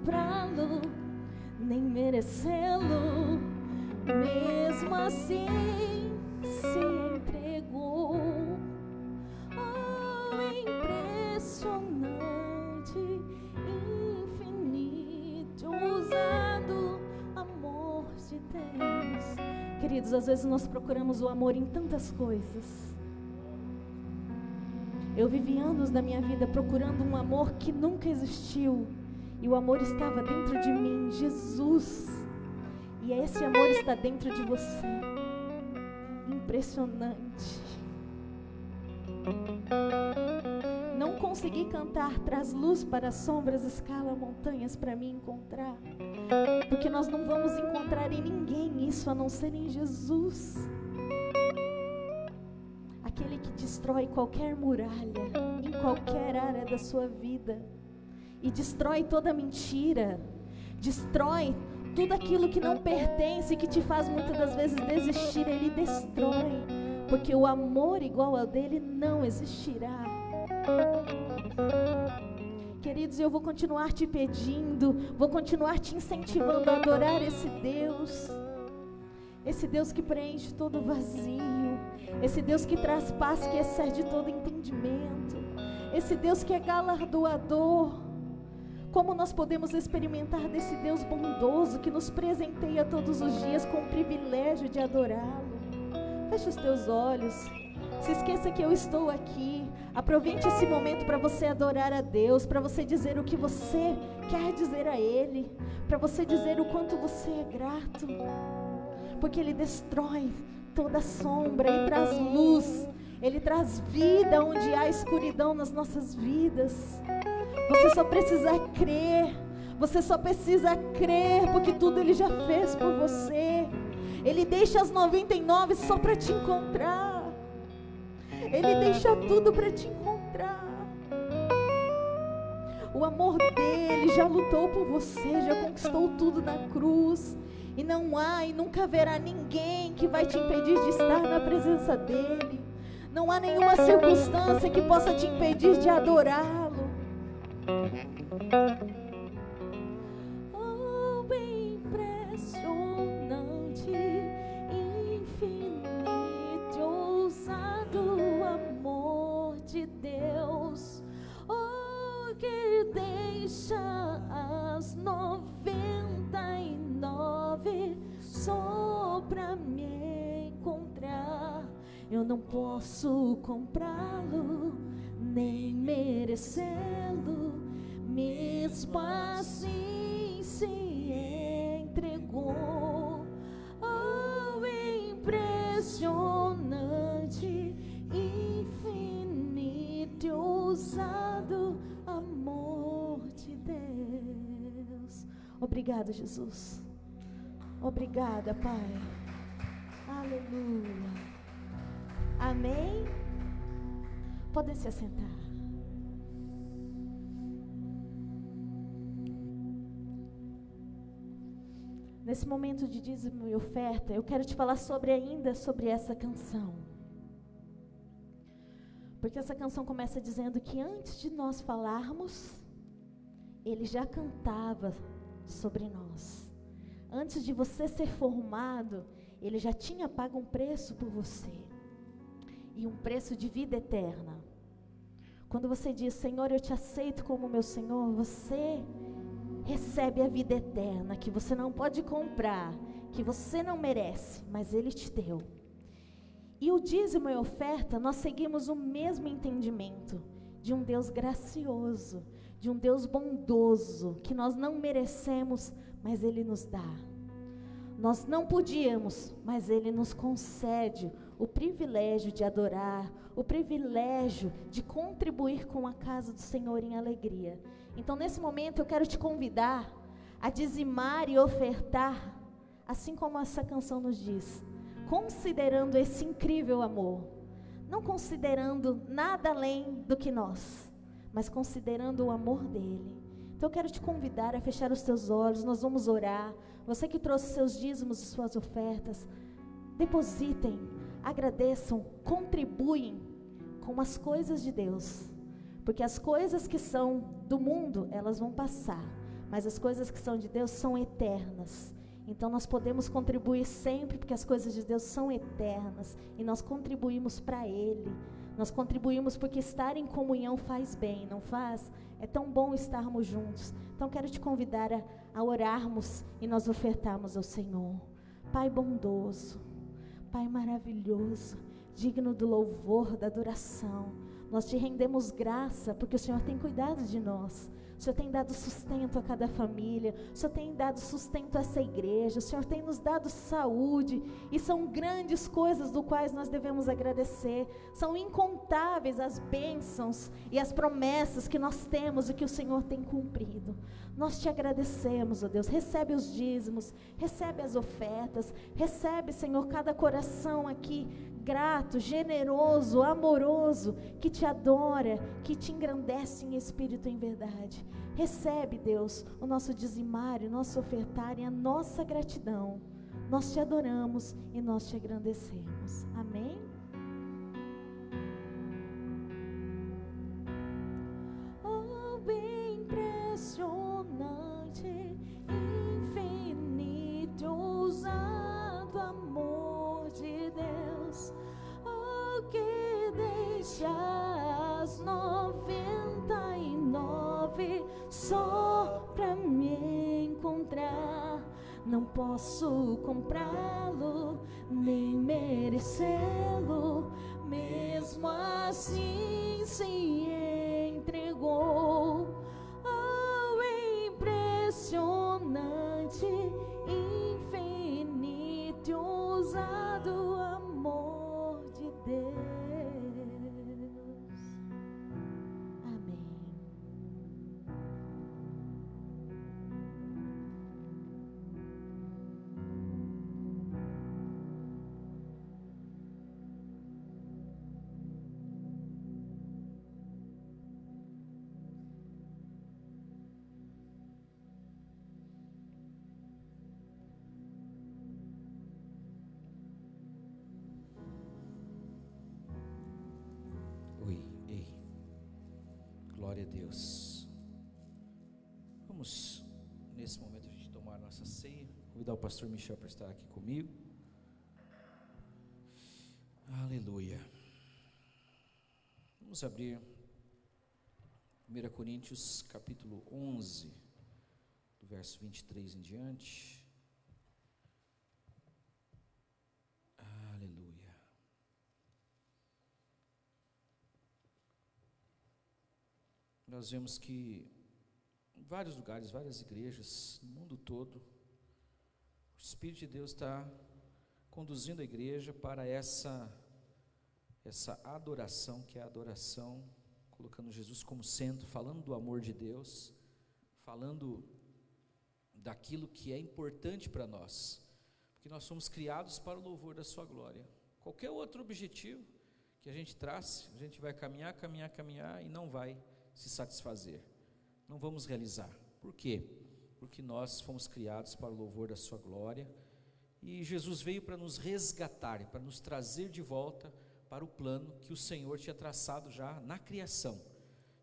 comprá-lo, nem merecê-lo. Mesmo assim se entregou. Oh, impressionante, infinito, ousado amor de Deus. Queridos, às vezes nós procuramos o amor em tantas coisas. Eu vivi anos da minha vida procurando um amor que nunca existiu, e o amor estava dentro de mim, Jesus. E esse amor está dentro de você. Impressionante. Não consegui cantar traz luz para as sombras, escala montanhas para me encontrar, porque nós não vamos encontrar em ninguém isso a não ser em Jesus. Aquele que destrói qualquer muralha em qualquer área da sua vida, e destrói toda mentira, destrói tudo aquilo que não pertence, que te faz muitas das vezes desistir. Ele destrói, porque o amor igual ao dele não existirá. Queridos, eu vou continuar te pedindo, vou continuar te incentivando a adorar esse Deus que preenche todo vazio, esse Deus que traz paz que excede todo entendimento, esse Deus que é galardoador. Como nós podemos experimentar desse Deus bondoso que nos presenteia todos os dias com o privilégio de adorá-lo? Feche os teus olhos, se esqueça que eu estou aqui. Aproveite esse momento para você adorar a Deus, para você dizer o que você quer dizer a Ele, para você dizer o quanto você é grato, porque Ele destrói toda sombra e traz luz, Ele traz vida onde há escuridão nas nossas vidas. Você só precisa crer, você só precisa crer, porque tudo Ele já fez por você. Ele deixa as 99 só para te encontrar. Ele deixa tudo para te encontrar. O amor dele já lutou por você, já conquistou tudo na cruz. E não há e nunca haverá ninguém que vai te impedir de estar na presença dele. Não há nenhuma circunstância que possa te impedir de adorá-lo. Oh, impressionante, infinito, ousado amor de Deus. Oh, que deixa as 99 só pra me encontrar. Eu não posso comprá-lo, nem merecê-lo. Mesmo assim se entregou. Oh, impressionante, infinito e ousado amor de Deus. Obrigada, Jesus. Obrigada, Pai. Aleluia. Amém. Podem se assentar. Nesse momento de dízimo e oferta, eu quero te falar ainda sobre essa canção. Porque essa canção começa dizendo que antes de nós falarmos, Ele já cantava sobre nós. Antes de você ser formado, Ele já tinha pago um preço por você. E um preço de vida eterna. Quando você diz, Senhor, eu te aceito como meu Senhor, você recebe a vida eterna, que você não pode comprar, que você não merece, mas Ele te deu. E o dízimo e a oferta, nós seguimos o mesmo entendimento, de um Deus gracioso, de um Deus bondoso, que nós não merecemos, mas Ele nos dá. Nós não podíamos, mas Ele nos concede o privilégio de adorar, o privilégio de contribuir com a casa do Senhor em alegria. Então, nesse momento, eu quero te convidar a dizimar e ofertar, assim como essa canção nos diz, considerando esse incrível amor, não considerando nada além do que nós, mas considerando o amor dele. Então, eu quero te convidar a fechar os teus olhos, nós vamos orar. Você que trouxe seus dízimos e suas ofertas, depositem, agradeçam, contribuem com as coisas de Deus. Porque as coisas que são do mundo, elas vão passar. mas as coisas que são de Deus são eternas. Então nós podemos contribuir sempre, porque as coisas de Deus são eternas, e nós contribuímos para Ele. Nós contribuímos porque estar em comunhão faz bem, não faz? É tão bom estarmos juntos. Então quero te convidar a orarmos e nós ofertarmos ao Senhor. Pai bondoso, Pai maravilhoso, digno do louvor, da adoração, nós te rendemos graça porque o Senhor tem cuidado de nós. O Senhor tem dado sustento a cada família, o Senhor tem dado sustento a essa igreja, o Senhor tem nos dado saúde, e são grandes coisas do quais nós devemos agradecer. São incontáveis as bênçãos e as promessas que nós temos e que o Senhor tem cumprido. Nós te agradecemos, ó Deus. Recebe os dízimos, recebe as ofertas, recebe, Senhor, cada coração aqui grato, generoso, amoroso, que te adora, que te engrandece em espírito e em verdade. Recebe, Deus, o nosso dizimário, o nosso ofertário e a nossa gratidão. Nós te adoramos e nós te engrandecemos. Amém? Oh, bem impressionante, infinito, ousado amor de Deus, oh, que deixa as 99 só pra me encontrar. Não posso comprá-lo, nem merecê-lo, mesmo assim se entregou. Oh, impressionante, infinito, ousado amor de Deus. Amém. Glória a Deus. Vamos, nesse momento, a gente tomar a nossa ceia. Convidar o pastor Michel para estar aqui comigo. Aleluia. Vamos abrir 1 Coríntios capítulo 11, do verso 23 em diante. Aleluia. Nós vemos que em vários lugares, várias igrejas, no mundo todo, o Espírito de Deus está conduzindo a igreja para essa adoração, que é a adoração, colocando Jesus como centro, falando do amor de Deus, falando daquilo que é importante para nós, porque nós somos criados para o louvor da sua glória. Qualquer outro objetivo que a gente trace, a gente vai caminhar e não vai se satisfazer, não vamos realizar. Por quê? Porque nós fomos criados para o louvor da sua glória, e Jesus veio para nos resgatar, para nos trazer de volta para o plano que o Senhor tinha traçado já na criação.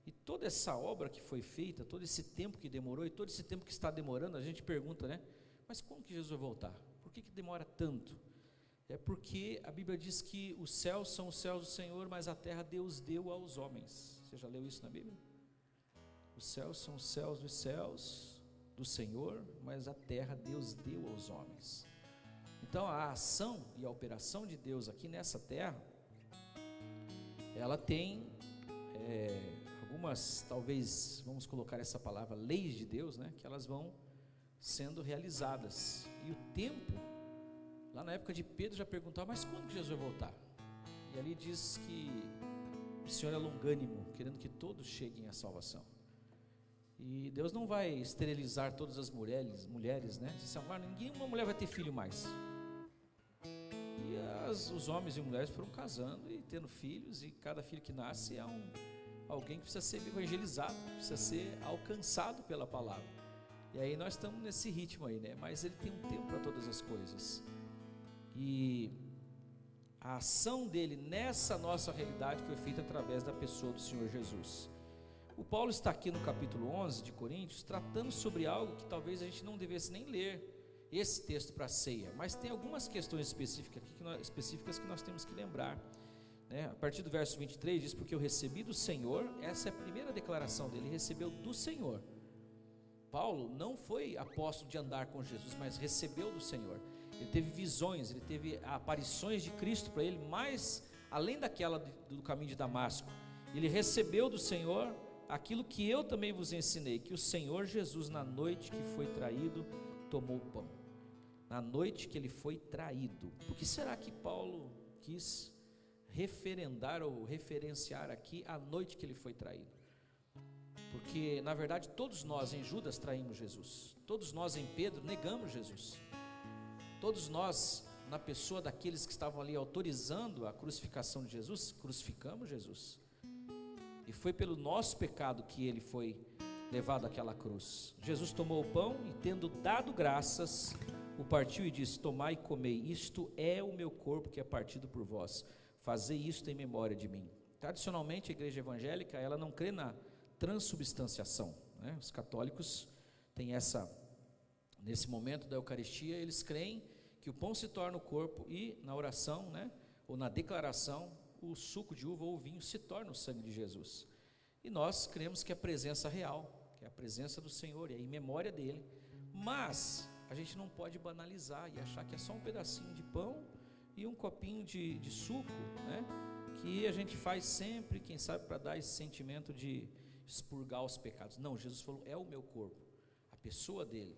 E toda essa obra que foi feita, todo esse tempo que demorou e todo esse tempo que está demorando, a gente pergunta, né? Mas como que Jesus vai voltar? Por que demora tanto? É porque a Bíblia diz que os céus são os céus do Senhor, mas a terra Deus deu aos homens. Você já leu isso na Bíblia? Os céus são os céus dos céus do Senhor, mas a terra Deus deu aos homens. Então a ação e a operação de Deus aqui nessa terra, ela tem algumas, talvez, vamos colocar essa palavra, leis de Deus, né, que elas vão sendo realizadas. E o tempo, lá na época de Pedro já perguntava, mas quando que Jesus vai voltar? E ali diz que o Senhor é longânimo, querendo que todos cheguem à salvação. E Deus não vai esterilizar todas as mulheres, né? Nenhuma mulher vai ter filho mais. E os homens e mulheres foram casando e tendo filhos, e cada filho que nasce é alguém que precisa ser evangelizado, precisa ser alcançado pela palavra. E aí nós estamos nesse ritmo aí, né? Mas Ele tem um tempo para todas as coisas. E a ação dele nessa nossa realidade foi feita através da pessoa do Senhor Jesus. O Paulo está aqui no capítulo 11 de Coríntios, tratando sobre algo que talvez a gente não devesse nem ler esse texto para a ceia, mas tem algumas questões específicas que nós temos que lembrar, né? A partir do verso 23 diz: porque eu recebi do Senhor. Essa é a primeira declaração dele, ele recebeu do Senhor. Paulo não foi apóstolo de andar com Jesus, mas recebeu do Senhor. Ele teve visões, ele teve aparições de Cristo para ele, mas além daquela do caminho de Damasco, ele recebeu do Senhor aquilo que eu também vos ensinei, que o Senhor Jesus, na noite que foi traído, tomou o pão. Na noite que ele foi traído. Por que será que Paulo quis referendar ou referenciar aqui a noite que ele foi traído? Porque na verdade todos nós em Judas traímos Jesus, todos nós em Pedro negamos Jesus, todos nós na pessoa daqueles que estavam ali autorizando a crucificação de Jesus, crucificamos Jesus. E foi pelo nosso pecado que ele foi levado àquela cruz. Jesus tomou o pão e, tendo dado graças, o partiu e disse: tomai e comei, isto é o meu corpo que é partido por vós, fazei isto em memória de mim. Tradicionalmente a igreja evangélica, ela não crê na transubstanciação, né? Os católicos têm nesse momento da Eucaristia, eles creem que o pão se torna o corpo e na oração, né, ou na declaração, o suco de uva ou o vinho se torna o sangue de Jesus. E nós cremos que é a presença real, que é a presença do Senhor, e é em memória dele. Mas a gente não pode banalizar e achar que é só um pedacinho de pão e um copinho de suco, né, que a gente faz sempre, quem sabe, para dar esse sentimento de expurgar os pecados. Não, Jesus falou: é o meu corpo, a pessoa dele.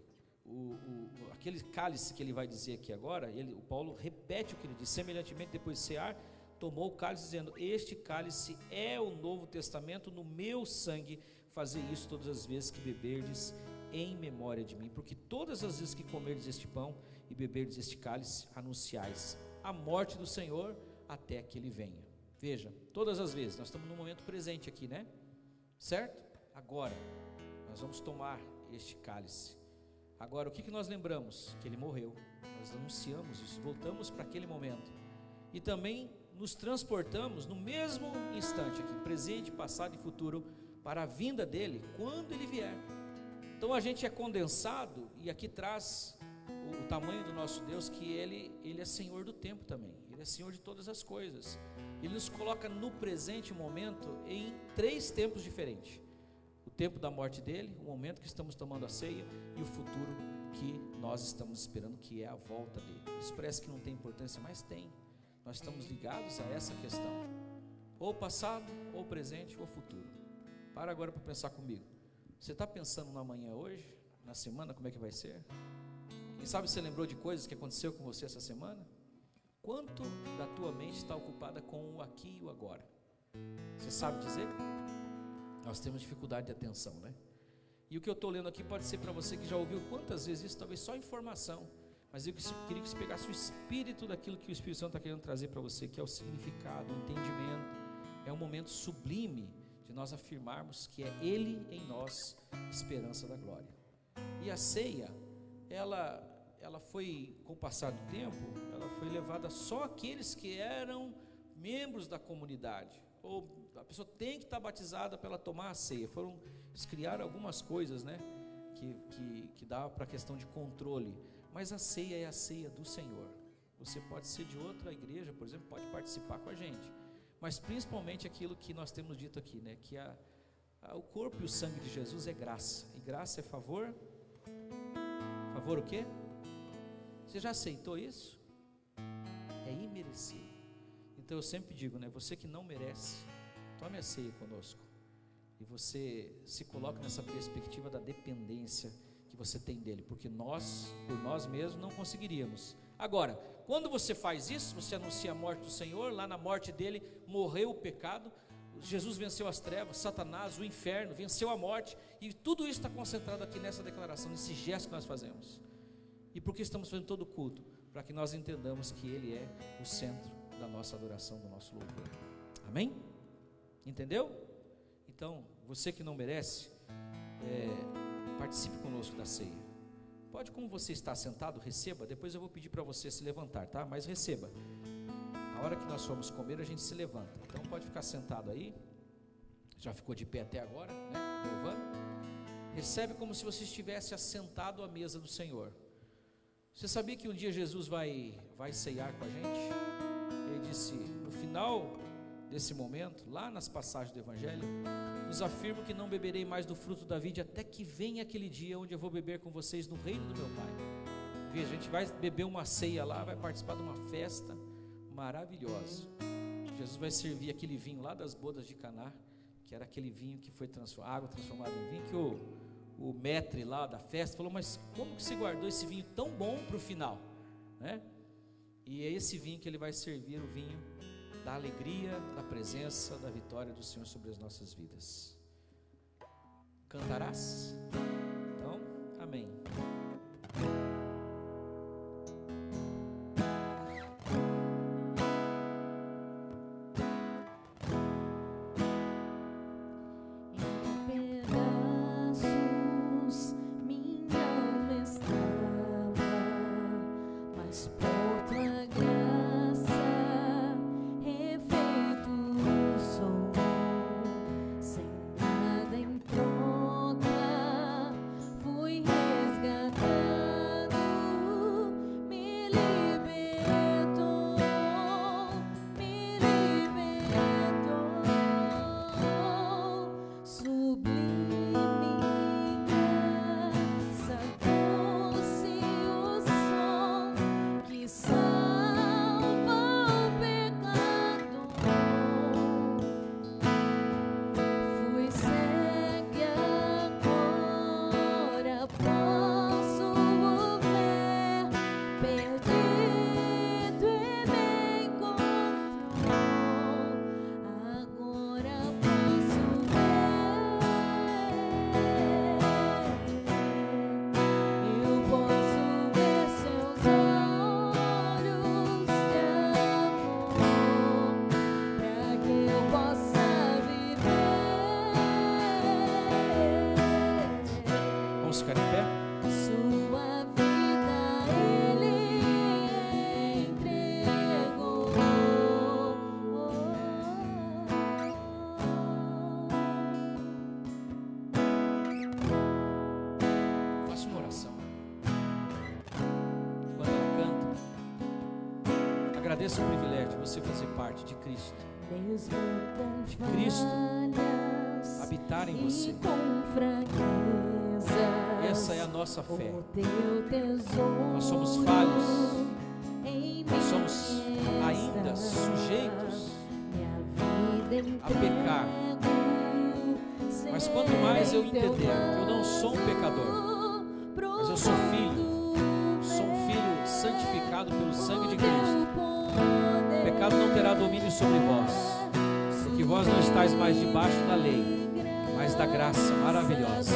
Aquele cálice que ele vai dizer aqui agora, o Paulo repete o que ele diz: semelhantemente, depois de cear, tomou o cálice, dizendo: este cálice é o novo testamento no meu sangue, fazei isso todas as vezes que beberdes em memória de mim, porque todas as vezes que comerdes este pão e beberdes este cálice, anunciais a morte do Senhor até que ele venha. Veja, todas as vezes, nós estamos no momento presente aqui, né? Certo? Agora, nós vamos tomar este cálice. Agora, o que nós lembramos? Que ele morreu. Nós anunciamos isso, voltamos para aquele momento. E também nos transportamos no mesmo instante aqui, presente, passado e futuro, para a vinda dele, quando ele vier. Então a gente é condensado, e aqui traz o tamanho do nosso Deus, que ele é Senhor do tempo também, ele é Senhor de todas as coisas. Ele nos coloca no presente momento em 3 tempos diferentes: o tempo da morte dele, o momento que estamos tomando a ceia, e o futuro que nós estamos esperando, que é a volta dele. Isso parece que não tem importância, mas tem. Nós estamos ligados a essa questão, ou passado, ou presente, ou futuro. Para agora para pensar comigo. Você está pensando no amanhã hoje? Na semana, como é que vai ser? Quem sabe você lembrou de coisas que aconteceu com você essa semana? Quanto da tua mente está ocupada com o aqui e o agora? Você sabe dizer? Nós temos dificuldade de atenção, né? E o que eu estou lendo aqui pode ser para você que já ouviu quantas vezes isso, talvez só informação, mas eu queria que você pegasse o espírito daquilo que o Espírito Santo está querendo trazer para você, que é o significado, o entendimento. É um momento sublime de nós afirmarmos que é Ele em nós, esperança da glória. E a ceia, ela foi, com o passar do tempo, ela foi levada só àqueles que eram membros da comunidade, ou a pessoa tem que estar batizada para ela tomar a ceia. Eles criaram algumas coisas, né, que dá para a questão de controle, mas a ceia é a ceia do Senhor. Você pode ser de outra igreja, por exemplo, pode participar com a gente, mas principalmente aquilo que nós temos dito aqui, né, que o corpo e o sangue de Jesus é graça, e graça é favor. Favor o quê? Você já aceitou isso? É imerecido. Então eu sempre digo, né, você que não merece, tome a ceia conosco, e você se coloca nessa perspectiva da dependência que você tem dele, porque nós, por nós mesmos, não conseguiríamos. Agora, quando você faz isso, você anuncia a morte do Senhor. Lá na morte dele morreu o pecado, Jesus venceu as trevas, Satanás, o inferno, venceu a morte, e tudo isso está concentrado aqui nessa declaração, nesse gesto que nós fazemos. E por que estamos fazendo todo o culto? Para que nós entendamos que ele é o centro da nossa adoração, do nosso louvor. Amém? Entendeu? Então, você que não merece, participe conosco da ceia. Pode, como você está sentado, receba. Depois eu vou pedir para você se levantar, tá? Mas receba. Na hora que nós formos comer, a gente se levanta. Então pode ficar sentado aí. Já ficou de pé até agora, né? Louvando. Recebe como se você estivesse assentado à mesa do Senhor. Você sabia que um dia Jesus vai ceiar com a gente? Ele disse, no final desse momento, lá nas passagens do Evangelho, nos afirmo que não beberei mais do fruto da vide até que venha aquele dia onde eu vou beber com vocês no reino do meu Pai. Veja, a gente vai beber uma ceia lá, vai participar de uma festa maravilhosa. Jesus vai servir aquele vinho lá das bodas de Caná, que era aquele vinho que foi água transformada em vinho, que o maître lá da festa falou, mas como que você guardou esse vinho tão bom para o final, né? E é esse vinho que ele vai servir, o vinho da alegria, da presença, da vitória do Senhor sobre as nossas vidas. Cantarás? Então, amém. Agradeça o privilégio de você fazer parte de Cristo, de Cristo habitar em você. Essa é a nossa fé. Nós somos falhos, nós somos ainda sujeitos a pecar, mas quanto mais eu entender que eu não sou um pecador, mas eu sou um filho santificado pelo sangue de Cristo, o pecado não terá domínio sobre vós, porque vós não estáis mais debaixo da lei, mas da graça maravilhosa.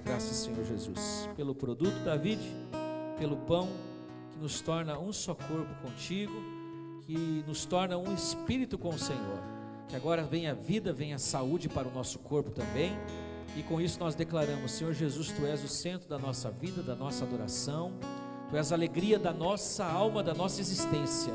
Graças, Senhor Jesus, pelo produto da vide, pelo pão que nos torna um só corpo contigo, que nos torna um espírito com o Senhor. Que agora venha vida, venha saúde para o nosso corpo também. E com isso nós declaramos, Senhor Jesus, Tu és o centro da nossa vida, da nossa adoração. Tu és a alegria da nossa alma, da nossa existência.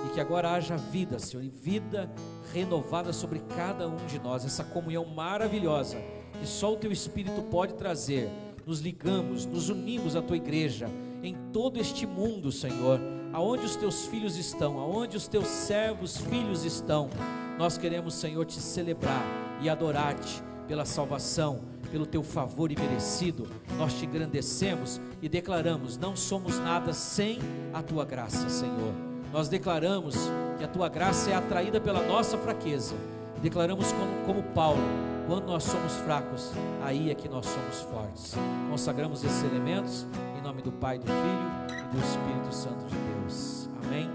E que agora haja vida, Senhor, e vida renovada sobre cada um de nós. Essa comunhão maravilhosa que só o Teu Espírito pode trazer. Nos ligamos, nos unimos à Tua igreja, em todo este mundo, Senhor, aonde os Teus filhos estão, aonde os Teus servos, filhos estão. Nós queremos, Senhor, Te celebrar e adorar-Te pela salvação, pelo teu favor imerecido. Nós te engrandecemos e declaramos: não somos nada sem a tua graça, Senhor. Nós declaramos que a tua graça é atraída pela nossa fraqueza. Declaramos como Paulo: quando nós somos fracos, aí é que nós somos fortes. Consagramos esses elementos em nome do Pai, do Filho e do Espírito Santo de Deus. Amém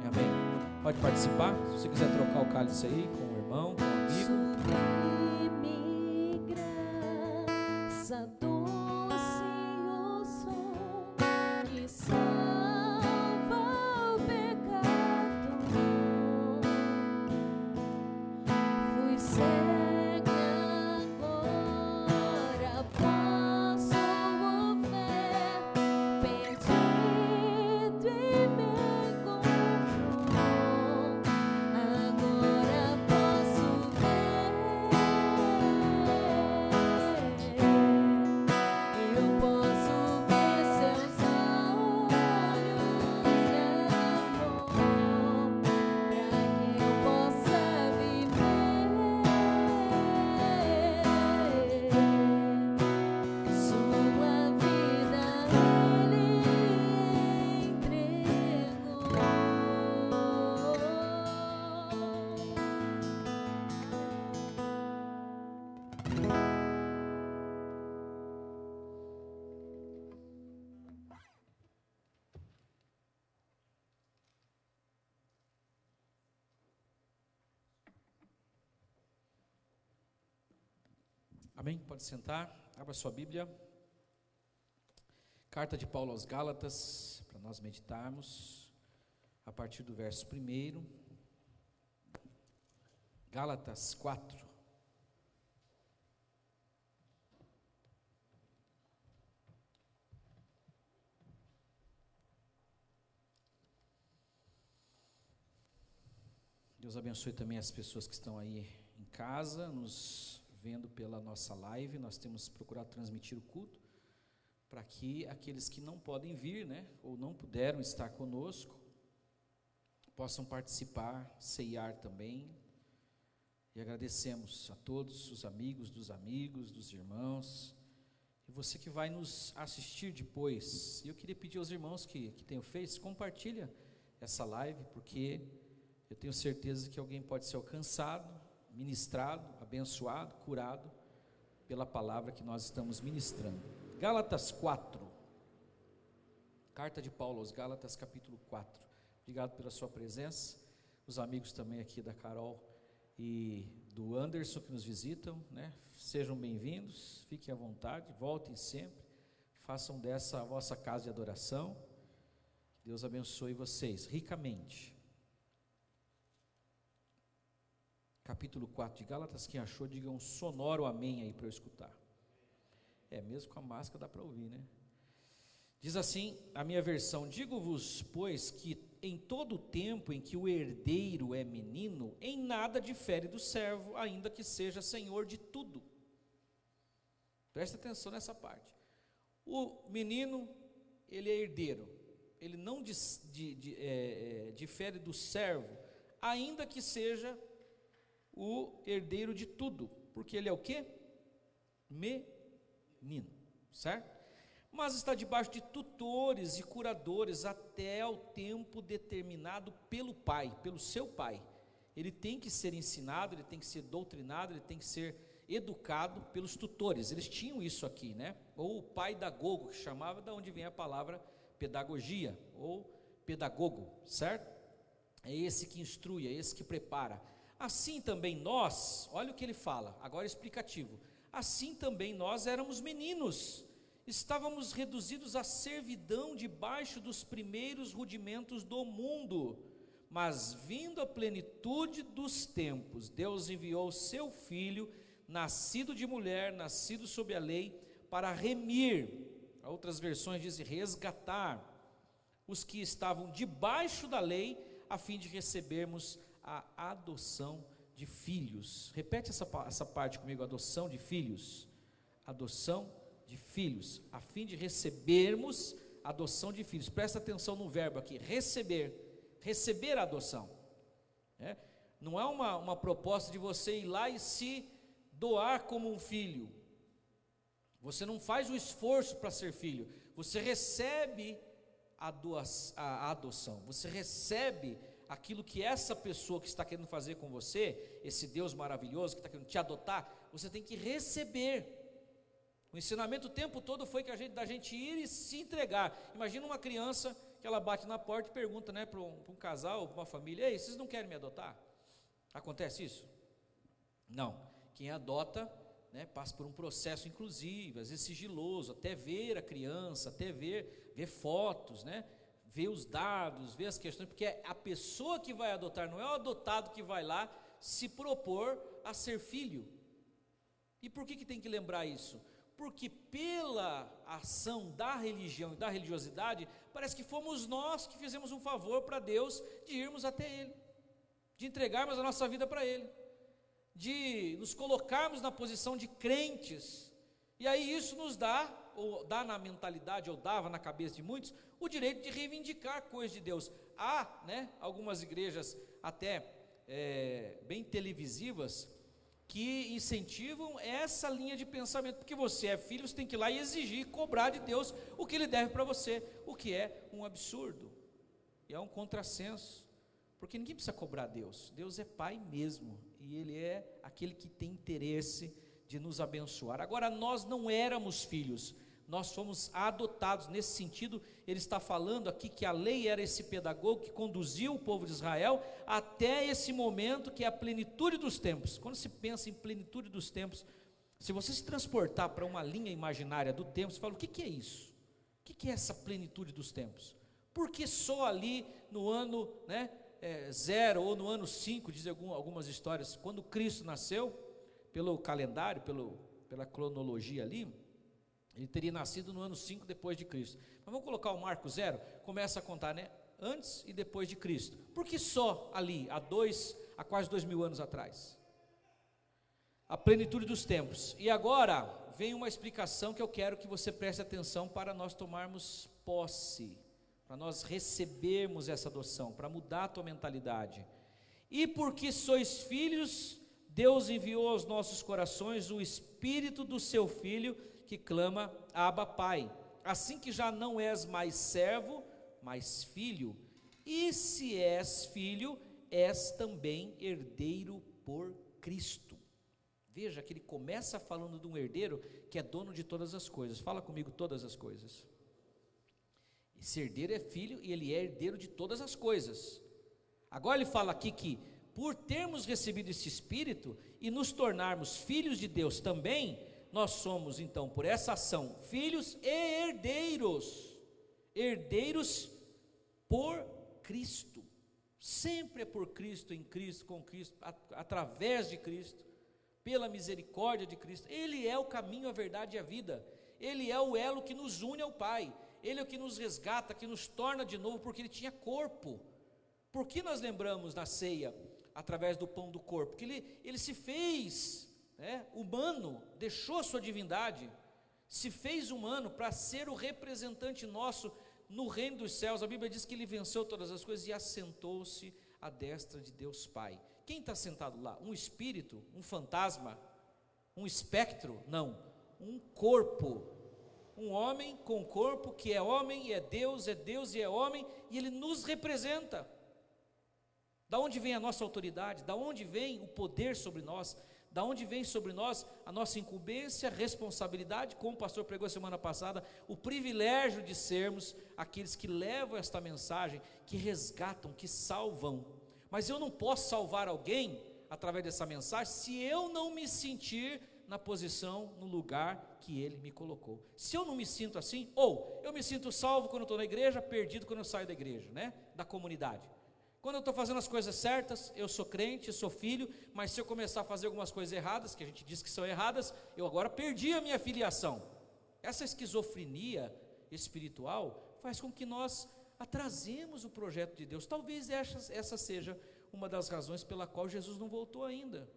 e amém. Pode participar, se você quiser trocar o cálice aí com o irmão, com o amigo. Sublime graça, doce o som que salva o pecado. Fui cega, agora posso ver. Perdido e me encontrou. Agora posso ver. Eu posso ver seus olhos de amor, para que eu possa viver. Sua vida Ele entregou. Amém? Pode sentar, abra sua Bíblia. Carta de Paulo aos Gálatas, para nós meditarmos, a partir do verso 1. Gálatas 4. Deus abençoe também as pessoas que estão aí em casa, nos vendo pela nossa live. Nós temos procurado transmitir o culto para que aqueles que não podem vir, né, ou não puderam estar conosco, possam participar, ceiar também. E agradecemos a todos os amigos, dos irmãos, e você que vai nos assistir depois. E eu queria pedir aos irmãos que tenham feito, compartilha essa live, porque eu tenho certeza que alguém pode ser alcançado, ministrado, abençoado, curado pela palavra que nós estamos ministrando. Gálatas 4, carta de Paulo aos Gálatas, capítulo 4. Obrigado pela sua presença, os amigos também aqui da Carol e do Anderson que nos visitam, né? Sejam bem-vindos, fiquem à vontade, voltem sempre, façam dessa a vossa casa de adoração. Deus abençoe vocês ricamente. Capítulo 4 de Gálatas, quem achou, diga um sonoro amém aí para eu escutar. Mesmo com a máscara dá para ouvir, né? Diz assim a minha versão: digo-vos, pois, que em todo o tempo em que o herdeiro é menino, em nada difere do servo, ainda que seja senhor de tudo. Presta atenção nessa parte. O menino, ele é herdeiro, ele não difere do servo, ainda que seja o herdeiro de tudo, porque ele é o quê? Menino, certo? Mas está debaixo de tutores e curadores até o tempo determinado pelo pai, pelo seu pai. Ele tem que ser ensinado, ele tem que ser doutrinado, ele tem que ser educado pelos tutores. Eles tinham isso aqui, né? Ou o pedagogo, que chamava, da onde vem a palavra pedagogia, ou pedagogo, certo? É esse que instrui, é esse que prepara. Assim também nós, olha o que ele fala, agora explicativo. Assim também nós éramos meninos, estávamos reduzidos à servidão debaixo dos primeiros rudimentos do mundo, mas vindo a plenitude dos tempos, Deus enviou o seu Filho, nascido de mulher, nascido sob a lei, para remir, outras versões dizem resgatar, os que estavam debaixo da lei, a fim de recebermos a adoção de filhos. Repete essa parte comigo: adoção de filhos. Adoção de filhos, a fim de recebermos adoção de filhos. Presta atenção no verbo aqui, receber a adoção. Não é uma proposta de você ir lá e se doar como um filho. Você não faz o esforço para ser filho, você recebe a adoção, você recebe aquilo que essa pessoa que está querendo fazer com você, esse Deus maravilhoso que está querendo te adotar, você tem que receber. O ensinamento o tempo todo foi da gente ir e se entregar. Imagina uma criança que ela bate na porta e pergunta, né, para um casal, para uma família: ei, vocês não querem me adotar? Acontece isso? Não. Quem adota, né, passa por um processo inclusive, às vezes sigiloso, até ver a criança, até ver fotos, né, ver os dados, ver as questões, porque a pessoa que vai adotar, não é o adotado que vai lá se propor a ser filho. E por que tem que lembrar isso? Porque pela ação da religião e da religiosidade, parece que fomos nós que fizemos um favor para Deus de irmos até Ele, de entregarmos a nossa vida para Ele, de nos colocarmos na posição de crentes, e aí isso nos dá, ou dá na mentalidade, ou dava na cabeça de muitos, o direito de reivindicar coisas de Deus. Há, né, algumas igrejas até bem televisivas, que incentivam essa linha de pensamento, porque você é filho, você tem que ir lá e exigir, cobrar de Deus o que Ele deve para você, o que é um absurdo, e é um contrassenso, porque ninguém precisa cobrar Deus. Deus é Pai mesmo, e Ele é aquele que tem interesse de nos abençoar. Agora, nós não éramos filhos, nós fomos adotados. Nesse sentido, ele está falando aqui que a lei era esse pedagogo que conduziu o povo de Israel até esse momento que é a plenitude dos tempos. Quando se pensa em plenitude dos tempos, se você se transportar para uma linha imaginária do tempo, você fala: o que é isso? O que é essa plenitude dos tempos? Porque só ali no ano, né, 0 ou no ano 5, dizem algumas histórias, quando Cristo nasceu, pelo calendário, pela cronologia ali, ele teria nascido no ano 5 depois de Cristo. Mas vamos colocar o marco 0, começa a contar, né, antes e depois de Cristo. Porque só ali, há quase 2000 anos atrás, a plenitude dos tempos. E agora vem uma explicação que eu quero que você preste atenção para nós tomarmos posse, para nós recebermos essa adoção, para mudar a tua mentalidade. E porque sois filhos, Deus enviou aos nossos corações o Espírito do seu Filho, que clama: Abba, Pai. Assim que já não és mais servo, mas filho. E se és filho, és também herdeiro por Cristo. Veja que ele começa falando de um herdeiro que é dono de todas as coisas. Fala comigo: todas as coisas. Esse herdeiro é filho e ele é herdeiro de todas as coisas. Agora ele fala aqui que por termos recebido esse Espírito e nos tornarmos filhos de Deus também, nós somos então, por essa ação, filhos e herdeiros. Herdeiros por Cristo. Sempre é por Cristo, em Cristo, com Cristo, através de Cristo, pela misericórdia de Cristo. Ele é o caminho, a verdade e a vida. Ele é o elo que nos une ao Pai. Ele é o que nos resgata, que nos torna de novo, porque Ele tinha corpo. Por que nós lembramos na ceia, através do pão do corpo? Porque Ele se fez humano, deixou a sua divindade, se fez humano para ser o representante nosso no reino dos céus. A Bíblia diz que Ele venceu todas as coisas e assentou-se à destra de Deus Pai. Quem está sentado lá? Um espírito? Um fantasma? Um espectro? Não, um corpo. Um homem com corpo que é homem e é Deus e é homem, e Ele nos representa. Da onde vem a nossa autoridade? Da onde vem o poder sobre nós? Da onde vem sobre nós a nossa incumbência, responsabilidade, como o pastor pregou semana passada, o privilégio de sermos aqueles que levam esta mensagem, que resgatam, que salvam. Mas eu não posso salvar alguém através dessa mensagem se eu não me sentir na posição, no lugar que Ele me colocou. Se eu não me sinto assim, ou eu me sinto salvo quando eu estou na igreja, perdido quando eu saio da igreja, da comunidade. Quando eu estou fazendo as coisas certas, eu sou crente, eu sou filho, mas se eu começar a fazer algumas coisas erradas, que a gente diz que são erradas, eu agora perdi a minha filiação. Essa esquizofrenia espiritual faz com que nós atrasemos o projeto de Deus. Talvez essa seja uma das razões pela qual Jesus não voltou ainda,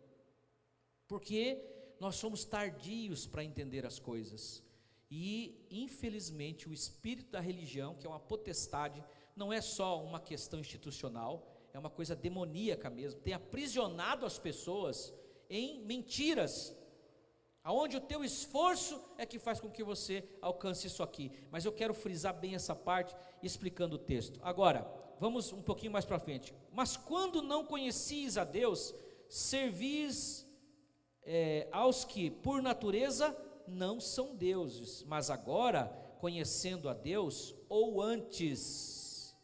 porque nós somos tardios para entender as coisas, e infelizmente o espírito da religião, que é uma potestade, não é só uma questão institucional, é uma coisa demoníaca mesmo, tem aprisionado as pessoas em mentiras. Aonde o teu esforço é que faz com que você alcance isso aqui. Mas eu quero frisar bem essa parte, explicando o texto. Agora, vamos um pouquinho mais para frente. Mas quando não conhecis a Deus, servis aos que por natureza não são deuses, mas agora, conhecendo a Deus, ou antes,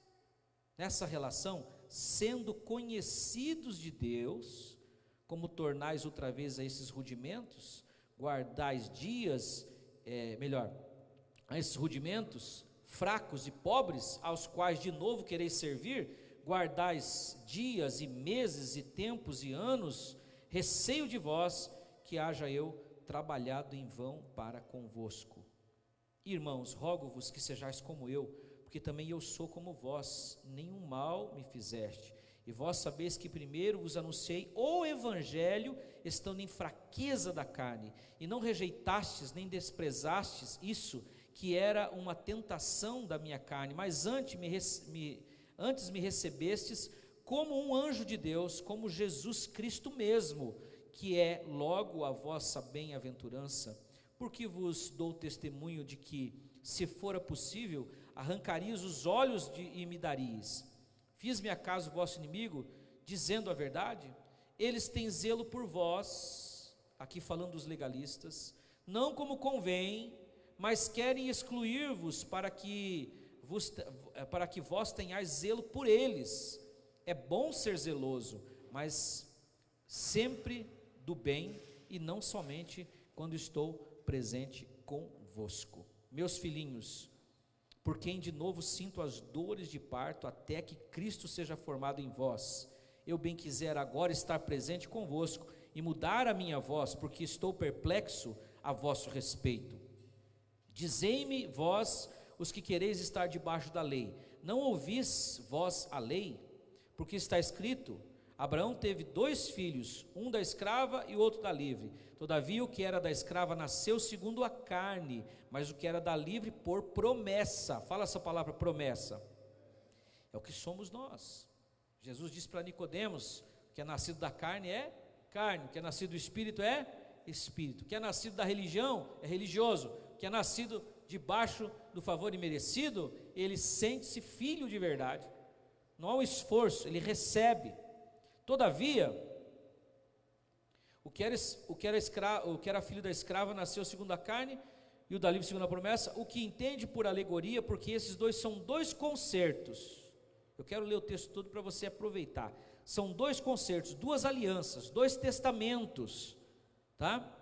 nessa relação, sendo conhecidos de Deus, como tornais outra vez a esses rudimentos, guardais dias, a esses rudimentos fracos e pobres, aos quais de novo quereis servir, guardais dias e meses e tempos e anos, receio de vós que haja eu trabalhado em vão para convosco. Irmãos, rogo-vos que sejais como eu, porque também eu sou como vós, nenhum mal me fizeste. E vós sabeis que primeiro vos anunciei o Evangelho, estando em fraqueza da carne, e não rejeitastes nem desprezastes isso, que era uma tentação da minha carne, mas antes me recebestes como um anjo de Deus, como Jesus Cristo mesmo, que é logo a vossa bem-aventurança, porque vos dou testemunho de que, se fora possível, arrancarias os olhos e me darias. Fiz-me acaso vosso inimigo, dizendo a verdade? Eles têm zelo por vós, aqui falando dos legalistas, não como convém, mas querem excluir-vos para que vós tenhais zelo por eles. É bom ser zeloso, mas sempre do bem, e não somente quando estou presente convosco. Meus filhinhos, por quem de novo sinto as dores de parto, até que Cristo seja formado em vós, eu bem quisera agora estar presente convosco, e mudar a minha voz, porque estou perplexo a vosso respeito. Dizei-me vós, os que quereis estar debaixo da lei, não ouvis vós a lei? Porque está escrito, Abraão teve 2 filhos, um da escrava e outro da livre. Todavia o que era da escrava nasceu segundo a carne, mas o que era da livre por promessa. Fala essa palavra, promessa. É o que somos nós. Jesus disse para Nicodemos, que é nascido da carne é carne, que é nascido do espírito é espírito, que é nascido da religião é religioso, que é nascido debaixo do favor imerecido, ele sente-se filho de verdade. Não há um esforço, ele recebe. Todavia, o que era filho da escrava nasceu segundo a carne, e o da livre segundo a promessa, o que entende por alegoria, porque esses dois são 2 concertos. Eu quero ler o texto todo para você aproveitar. São 2 concertos, 2 alianças, 2 testamentos, tá?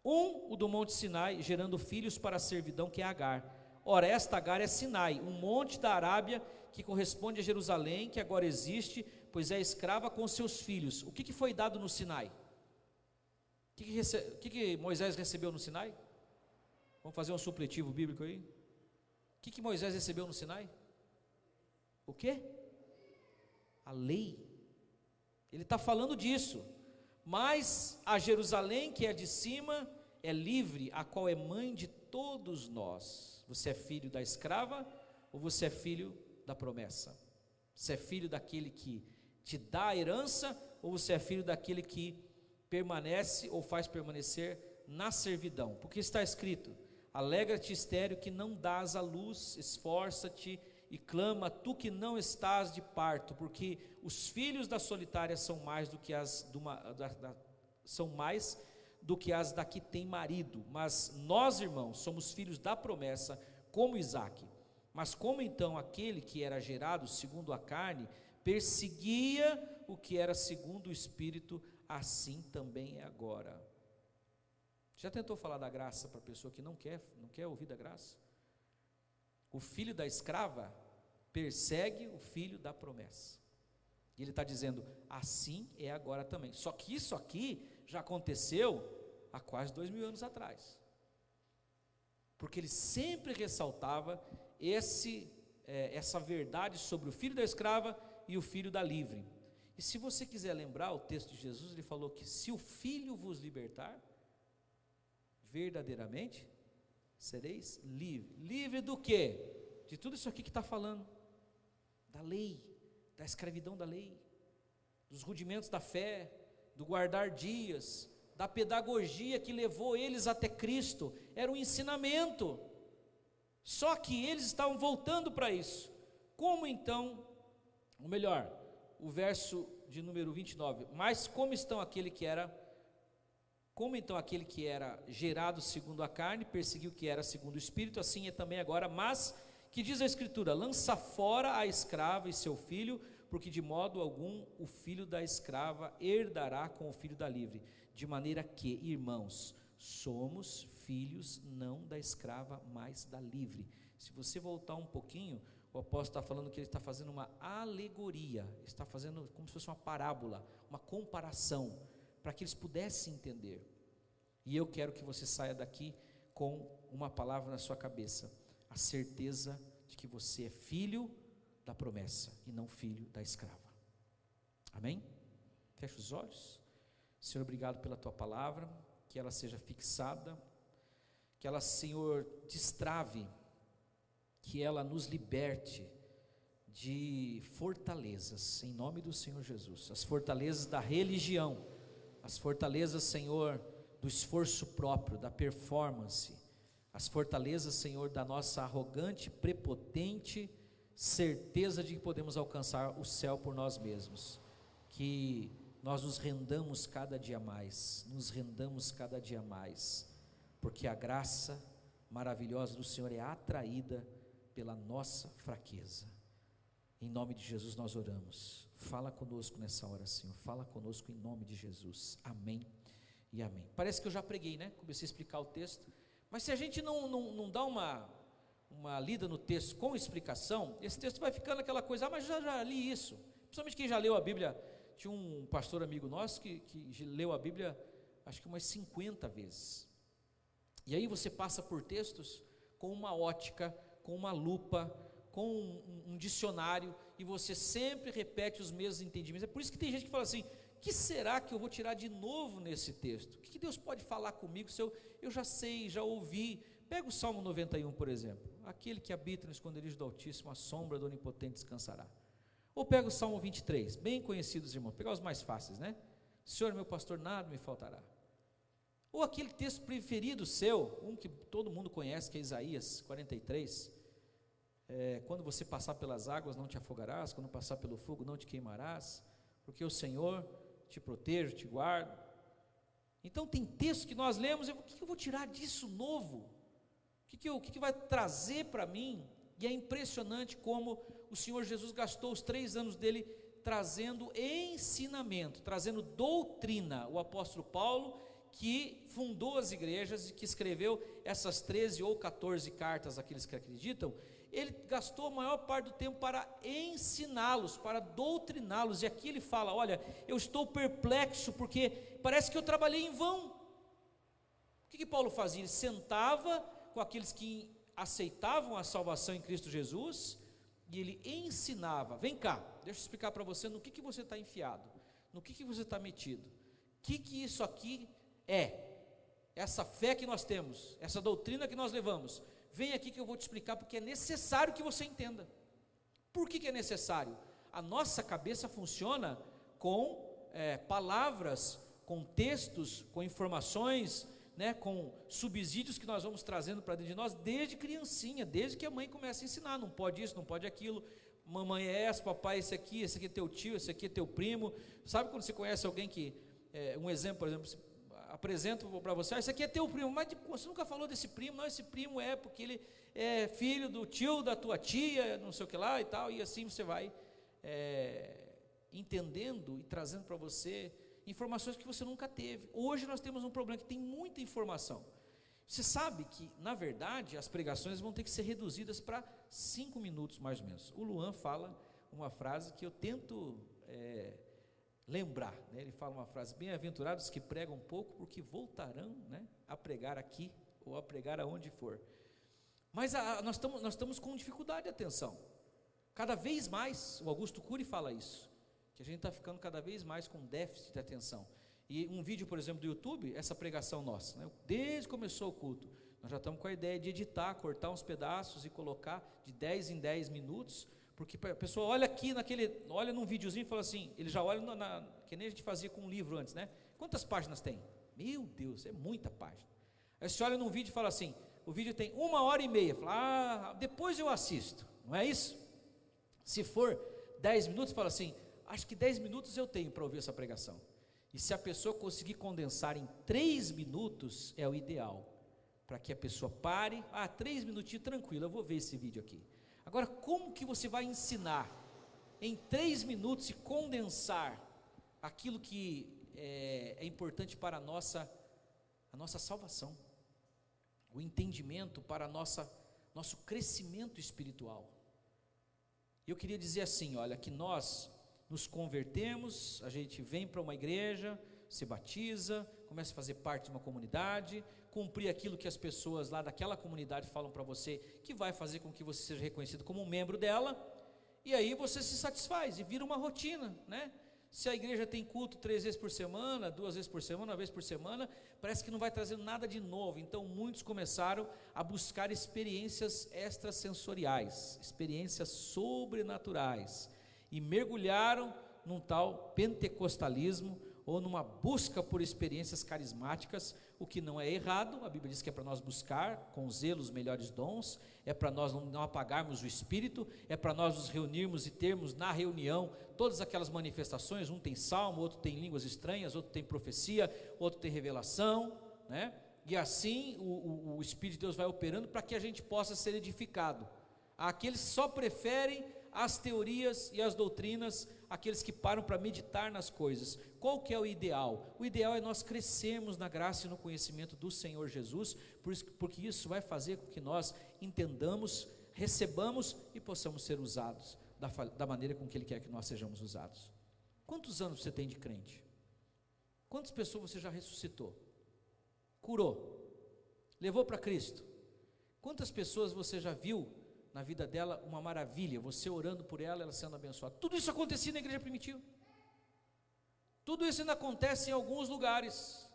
O do Monte Sinai, gerando filhos para a servidão, que é Agar. Ora, esta Agar é Sinai, um monte da Arábia, que corresponde a Jerusalém, que agora existe, pois é escrava com seus filhos. O que foi dado no Sinai? O que Moisés recebeu no Sinai? Vamos fazer um supletivo bíblico aí? O que Moisés recebeu no Sinai? O quê? A lei. Ele está falando disso. Mas a Jerusalém, que é de cima, é livre, a qual é mãe de todos nós. Você é filho da escrava ou você é filho da promessa? Você é filho daquele que te dá a herança, ou você é filho daquele que permanece ou faz permanecer na servidão? Porque está escrito, alegra-te estéril que não dás a luz, esforça-te e clama, tu que não estás de parto, porque os filhos da solitária são mais do que as da que tem marido, mas nós, irmãos, somos filhos da promessa, como Isaque. Mas como então aquele que era gerado segundo a carne perseguia o que era segundo o Espírito, assim também é agora. Já tentou falar da graça para a pessoa que não quer ouvir da graça? O filho da escrava persegue o filho da promessa. E ele está dizendo, assim é agora também. Só que isso aqui já aconteceu há quase 2000 anos atrás. Porque ele sempre ressaltava essa verdade sobre o filho da escrava e o filho da livre. E se você quiser lembrar o texto de Jesus, ele falou que se o filho vos libertar, verdadeiramente sereis livre. Livre do quê? De tudo isso aqui que está falando. Da lei, da escravidão da lei, dos rudimentos da fé, do guardar dias, da pedagogia que levou eles até Cristo, era um ensinamento. Só que eles estavam voltando para isso. Como então, ou melhor, o verso de número 29, mas como então aquele que era gerado segundo a carne, perseguiu o que era segundo o Espírito, assim é também agora, mas, que diz a Escritura, lança fora a escrava e seu filho, porque de modo algum o filho da escrava herdará com o filho da livre, de maneira que, irmãos, somos filhos não da escrava, mas da livre. Se você voltar um pouquinho, o apóstolo está falando que ele está fazendo uma alegoria, está fazendo como se fosse uma parábola, uma comparação, para que eles pudessem entender. E eu quero que você saia daqui com uma palavra na sua cabeça: a certeza de que você é filho da promessa e não filho da escrava. Amém? Fecha os olhos. Senhor, obrigado pela tua palavra, que ela seja fixada, que ela, Senhor, destrave, que ela nos liberte de fortalezas, em nome do Senhor Jesus, as fortalezas da religião, as fortalezas, Senhor, do esforço próprio, da performance, as fortalezas, Senhor, da nossa arrogante, prepotente certeza de que podemos alcançar o céu por nós mesmos, que nós nos rendamos cada dia mais, porque a graça maravilhosa do Senhor é atraída pela nossa fraqueza. Em nome de Jesus nós oramos. Fala conosco nessa hora, Senhor. Fala conosco em nome de Jesus. Amém e amém. Parece que eu já preguei, né? Comecei a explicar o texto. Mas se a gente não dá uma lida no texto com explicação, esse texto vai ficando aquela coisa: mas já li isso. Principalmente quem já leu a Bíblia. Tinha um pastor amigo nosso que leu a Bíblia acho que umas 50 vezes. E aí você passa por textos com uma ótica, com uma lupa, com um dicionário, e você sempre repete os mesmos entendimentos. É por isso que tem gente que fala assim: o que será que eu vou tirar de novo nesse texto? O que Deus pode falar comigo se eu já sei, já ouvi? Pega o Salmo 91, por exemplo: aquele que habita no esconderijo do Altíssimo, a sombra do Onipotente descansará. Ou pega o Salmo 23, bem conhecidos, irmãos, pegar os mais fáceis, né? Senhor meu pastor, nada me faltará. Ou aquele texto preferido seu, um que todo mundo conhece, que é Isaías 43, quando você passar pelas águas não te afogarás, quando passar pelo fogo não te queimarás, porque o Senhor te protege, te guarda. Então tem textos que nós lemos, o que eu vou tirar disso novo? O que vai trazer para mim? E é impressionante como o Senhor Jesus gastou os 3 anos dele trazendo ensinamento, trazendo doutrina. O apóstolo Paulo, que fundou as igrejas e que escreveu essas 13 ou 14 cartas àqueles que acreditam, ele gastou a maior parte do tempo para ensiná-los, para doutriná-los. E aqui ele fala: olha, eu estou perplexo porque parece que eu trabalhei em vão. O que Paulo fazia? Ele sentava com aqueles que aceitavam a salvação em Cristo Jesus e ele ensinava: vem cá, deixa eu explicar para você no que você está enfiado, no que você está metido, o que isso aqui essa fé que nós temos, essa doutrina que nós levamos. Vem aqui que eu vou te explicar, porque é necessário que você entenda. Por que é necessário? A nossa cabeça funciona com palavras, com textos, com informações, né, com subsídios que nós vamos trazendo para dentro de nós desde criancinha, desde que a mãe começa a ensinar: não pode isso, não pode aquilo, mamãe é essa, papai é esse aqui é teu tio, esse aqui é teu primo. Sabe quando você conhece alguém que, um exemplo, por exemplo, apresento para você: esse aqui é teu primo, mas você nunca falou desse primo. Não, esse primo é porque ele é filho do tio da tua tia, não sei o que lá e tal, e assim você vai entendendo e trazendo para você informações que você nunca teve. Hoje nós temos um problema que tem muita informação. Você sabe que, na verdade, as pregações vão ter que ser reduzidas para 5 minutos mais ou menos. O Luan fala uma frase que eu tento lembrar, né? Ele fala uma frase: bem-aventurados que pregam pouco, porque voltarão, né, a pregar aqui ou a pregar aonde for. Mas nós estamos com dificuldade de atenção, cada vez mais. O Augusto Cury fala isso, que a gente está ficando cada vez mais com déficit de atenção. E um vídeo, por exemplo, do YouTube, essa pregação nossa, né, desde que começou o culto, nós já estamos com a ideia de editar, cortar uns pedaços e colocar de 10 em 10 minutos, porque a pessoa olha aqui olha num videozinho e fala assim, ele já olha que nem a gente fazia com um livro antes, né? Quantas páginas tem? Meu Deus, é muita página. Aí você olha num vídeo e fala assim, o vídeo tem 1h30, fala, depois eu assisto, não é isso? Se for 10 minutos, fala assim, acho que 10 minutos eu tenho para ouvir essa pregação. E se a pessoa conseguir condensar em 3 minutos, é o ideal, para que a pessoa pare, 3 minutinhos, tranquilo, eu vou ver esse vídeo aqui. Agora, como que você vai ensinar em 3 minutos e condensar aquilo que é importante para a nossa salvação, o entendimento para nosso crescimento espiritual? Eu queria dizer assim, olha, que nós nos convertemos, a gente vem para uma igreja, se batiza, começa a fazer parte de uma comunidade, cumprir aquilo que as pessoas lá daquela comunidade falam para você, que vai fazer com que você seja reconhecido como um membro dela, e aí você se satisfaz, e vira uma rotina, né? Se a igreja tem culto 3 vezes por semana, 2 vezes por semana, 1 vez por semana, parece que não vai trazendo nada de novo. Então muitos começaram a buscar experiências extrasensoriais, experiências sobrenaturais, e mergulharam num tal pentecostalismo, ou numa busca por experiências carismáticas, o que não é errado. A Bíblia diz que é para nós buscar com zelo os melhores dons, é para nós não apagarmos o Espírito, é para nós nos reunirmos e termos na reunião todas aquelas manifestações. Um tem salmo, outro tem línguas estranhas, outro tem profecia, outro tem revelação, né? E assim o Espírito de Deus vai operando para que a gente possa ser edificado. Aqueles que só preferem as teorias e as doutrinas, aqueles que param para meditar nas coisas. Qual que é o ideal? O ideal é nós crescermos na graça e no conhecimento do Senhor Jesus, porque isso vai fazer com que nós entendamos, recebamos e possamos ser usados da maneira com que Ele quer que nós sejamos usados. Quantos anos você tem de crente? Quantas pessoas você já ressuscitou? Curou? Levou para Cristo? Quantas pessoas você já viu na vida dela uma maravilha, você orando por ela, ela sendo abençoada? Tudo isso acontecia na igreja primitiva. Tudo isso ainda acontece em alguns lugares.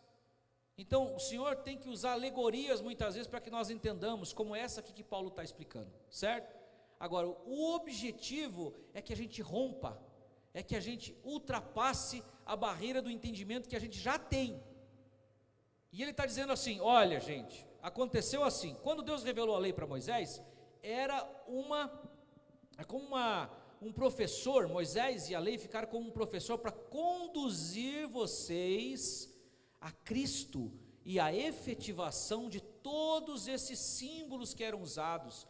Então o Senhor tem que usar alegorias muitas vezes para que nós entendamos, como essa aqui que Paulo está explicando, certo? Agora, o objetivo é que a gente rompa, é que a gente ultrapasse a barreira do entendimento que a gente já tem. E ele está dizendo assim, olha gente, aconteceu assim, quando Deus revelou a lei para Moisés, era como um professor. Moisés e a lei ficaram como um professor para conduzir vocês a Cristo e a efetivação de todos esses símbolos que eram usados.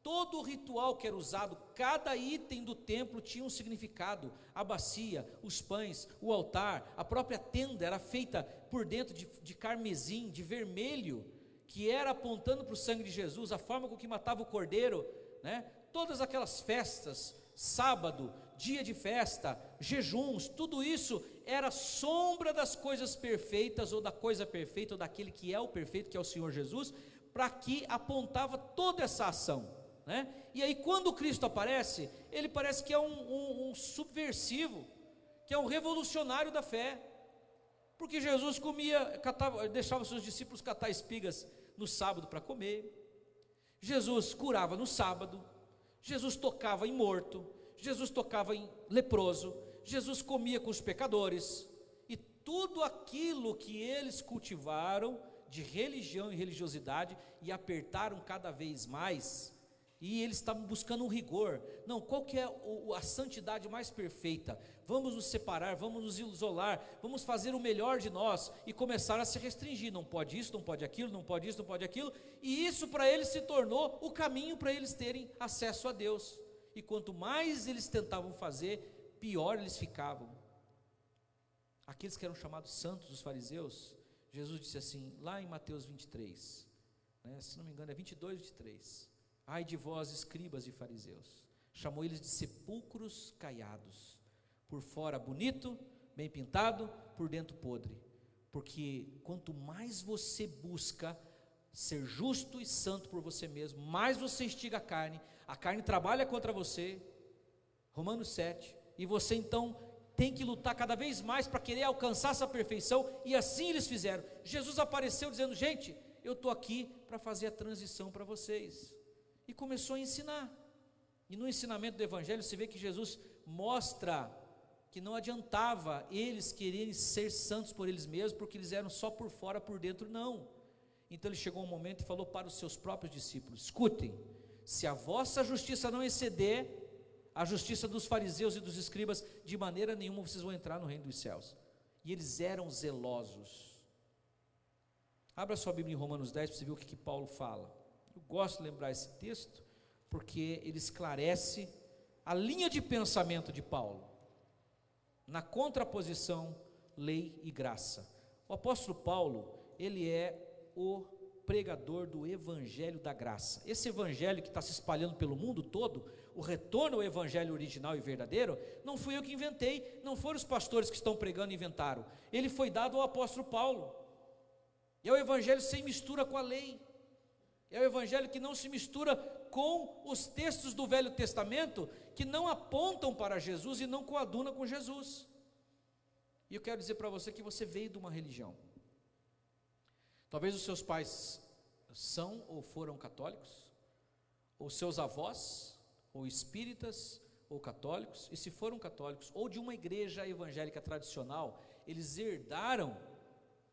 Todo o ritual que era usado, cada item do templo tinha um significado. A bacia, os pães, o altar, a própria tenda era feita por dentro de carmesim, de vermelho, que era apontando para o sangue de Jesus, a forma com que matava o cordeiro, né? Todas aquelas festas, sábado, dia de festa, jejuns, tudo isso era sombra das coisas perfeitas, ou da coisa perfeita, ou daquele que é o perfeito, que é o Senhor Jesus, para que apontava toda essa ação, né? E aí quando Cristo aparece, ele parece que é um subversivo, que é um revolucionário da fé, porque Jesus deixava seus discípulos catar espigas no sábado para comer, Jesus curava no sábado, Jesus tocava em morto, Jesus tocava em leproso, Jesus comia com os pecadores, e tudo aquilo que eles cultivaram de religião e religiosidade, e apertaram cada vez mais, e eles estavam buscando um rigor. Não, qual que é a santidade mais perfeita? Vamos nos separar, vamos nos isolar, vamos fazer o melhor de nós, e começaram a se restringir, não pode isso, não pode aquilo, não pode isso, não pode aquilo, e isso para eles se tornou o caminho para eles terem acesso a Deus, e quanto mais eles tentavam fazer, pior eles ficavam. Aqueles que eram chamados santos, os fariseus, Jesus disse assim, lá em Mateus 23, né, se não me engano é 22, 23, ai de vós escribas e fariseus, chamou eles de sepulcros caiados, por fora bonito, bem pintado, por dentro podre, porque quanto mais você busca ser justo e santo por você mesmo, mais você instiga a carne trabalha contra você, Romanos 7, e você então tem que lutar cada vez mais para querer alcançar essa perfeição, e assim eles fizeram. Jesus apareceu dizendo, gente, eu estou aqui para fazer a transição para vocês, e começou a ensinar, e no ensinamento do Evangelho você vê que Jesus mostra que não adiantava eles quererem ser santos por eles mesmos, porque eles eram só por fora, por dentro não. Então ele chegou um momento e falou para os seus próprios discípulos: escutem, se a vossa justiça não exceder a justiça dos fariseus e dos escribas, de maneira nenhuma vocês vão entrar no reino dos céus. E eles eram zelosos. Abra sua Bíblia em Romanos 10 para você ver o que Paulo fala. Eu gosto de lembrar esse texto, porque ele esclarece a linha de pensamento de Paulo, na contraposição lei e graça. O apóstolo Paulo, ele é o pregador do evangelho da graça. Esse evangelho que está se espalhando pelo mundo todo, o retorno ao evangelho original e verdadeiro, não fui eu que inventei, não foram os pastores que estão pregando e inventaram. Ele foi dado ao apóstolo Paulo. É o evangelho sem mistura com a lei. É o evangelho que não se mistura com os textos do Velho Testamento, que não apontam para Jesus e não coadunam com Jesus. E eu quero dizer para você que você veio de uma religião. Talvez os seus pais são ou foram católicos, ou seus avós, ou espíritas, ou católicos, e se foram católicos, ou de uma igreja evangélica tradicional, eles herdaram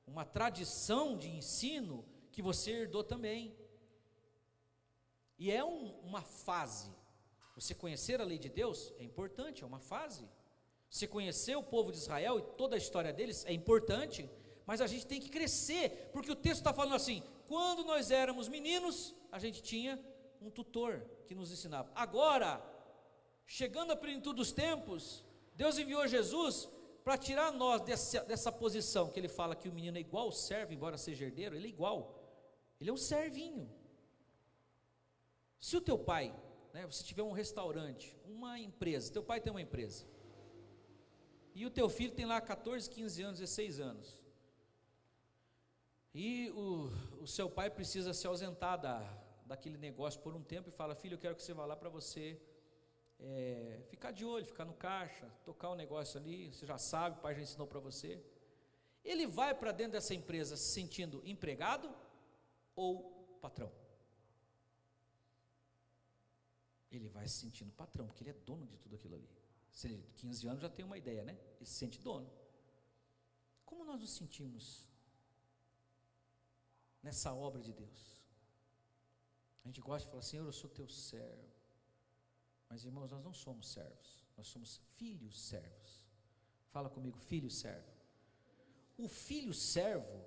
uma tradição de ensino que você herdou também. E é uma fase. Você conhecer a lei de Deus é importante, é uma fase. Você conhecer o povo de Israel e toda a história deles é importante, mas a gente tem que crescer, porque o texto está falando assim: quando nós éramos meninos, a gente tinha um tutor que nos ensinava. Agora, chegando à plenitude dos tempos, Deus enviou Jesus para tirar nós dessa posição, que ele fala que o menino é igual ao servo, embora seja herdeiro, ele é igual, ele é um servinho. Se o teu pai, você tiver um restaurante, uma empresa, teu pai tem uma empresa, e o teu filho tem lá 14, 15 anos, 16 anos, e o seu pai precisa se ausentar daquele negócio por um tempo, e fala: filho, eu quero que você vá lá para você ficar de olho, ficar no caixa, tocar o negócio ali, você já sabe, o pai já ensinou para você. Ele vai para dentro dessa empresa se sentindo empregado ou patrão? Ele vai se sentindo patrão, porque ele é dono de tudo aquilo ali. Se ele 15 anos já tem uma ideia, né? Ele se sente dono. Como nós nos sentimos nessa obra de Deus? A gente gosta de falar: Senhor, eu sou teu servo. Mas, irmãos, nós não somos servos, nós somos filhos servos. Fala comigo: filho servo. O filho servo,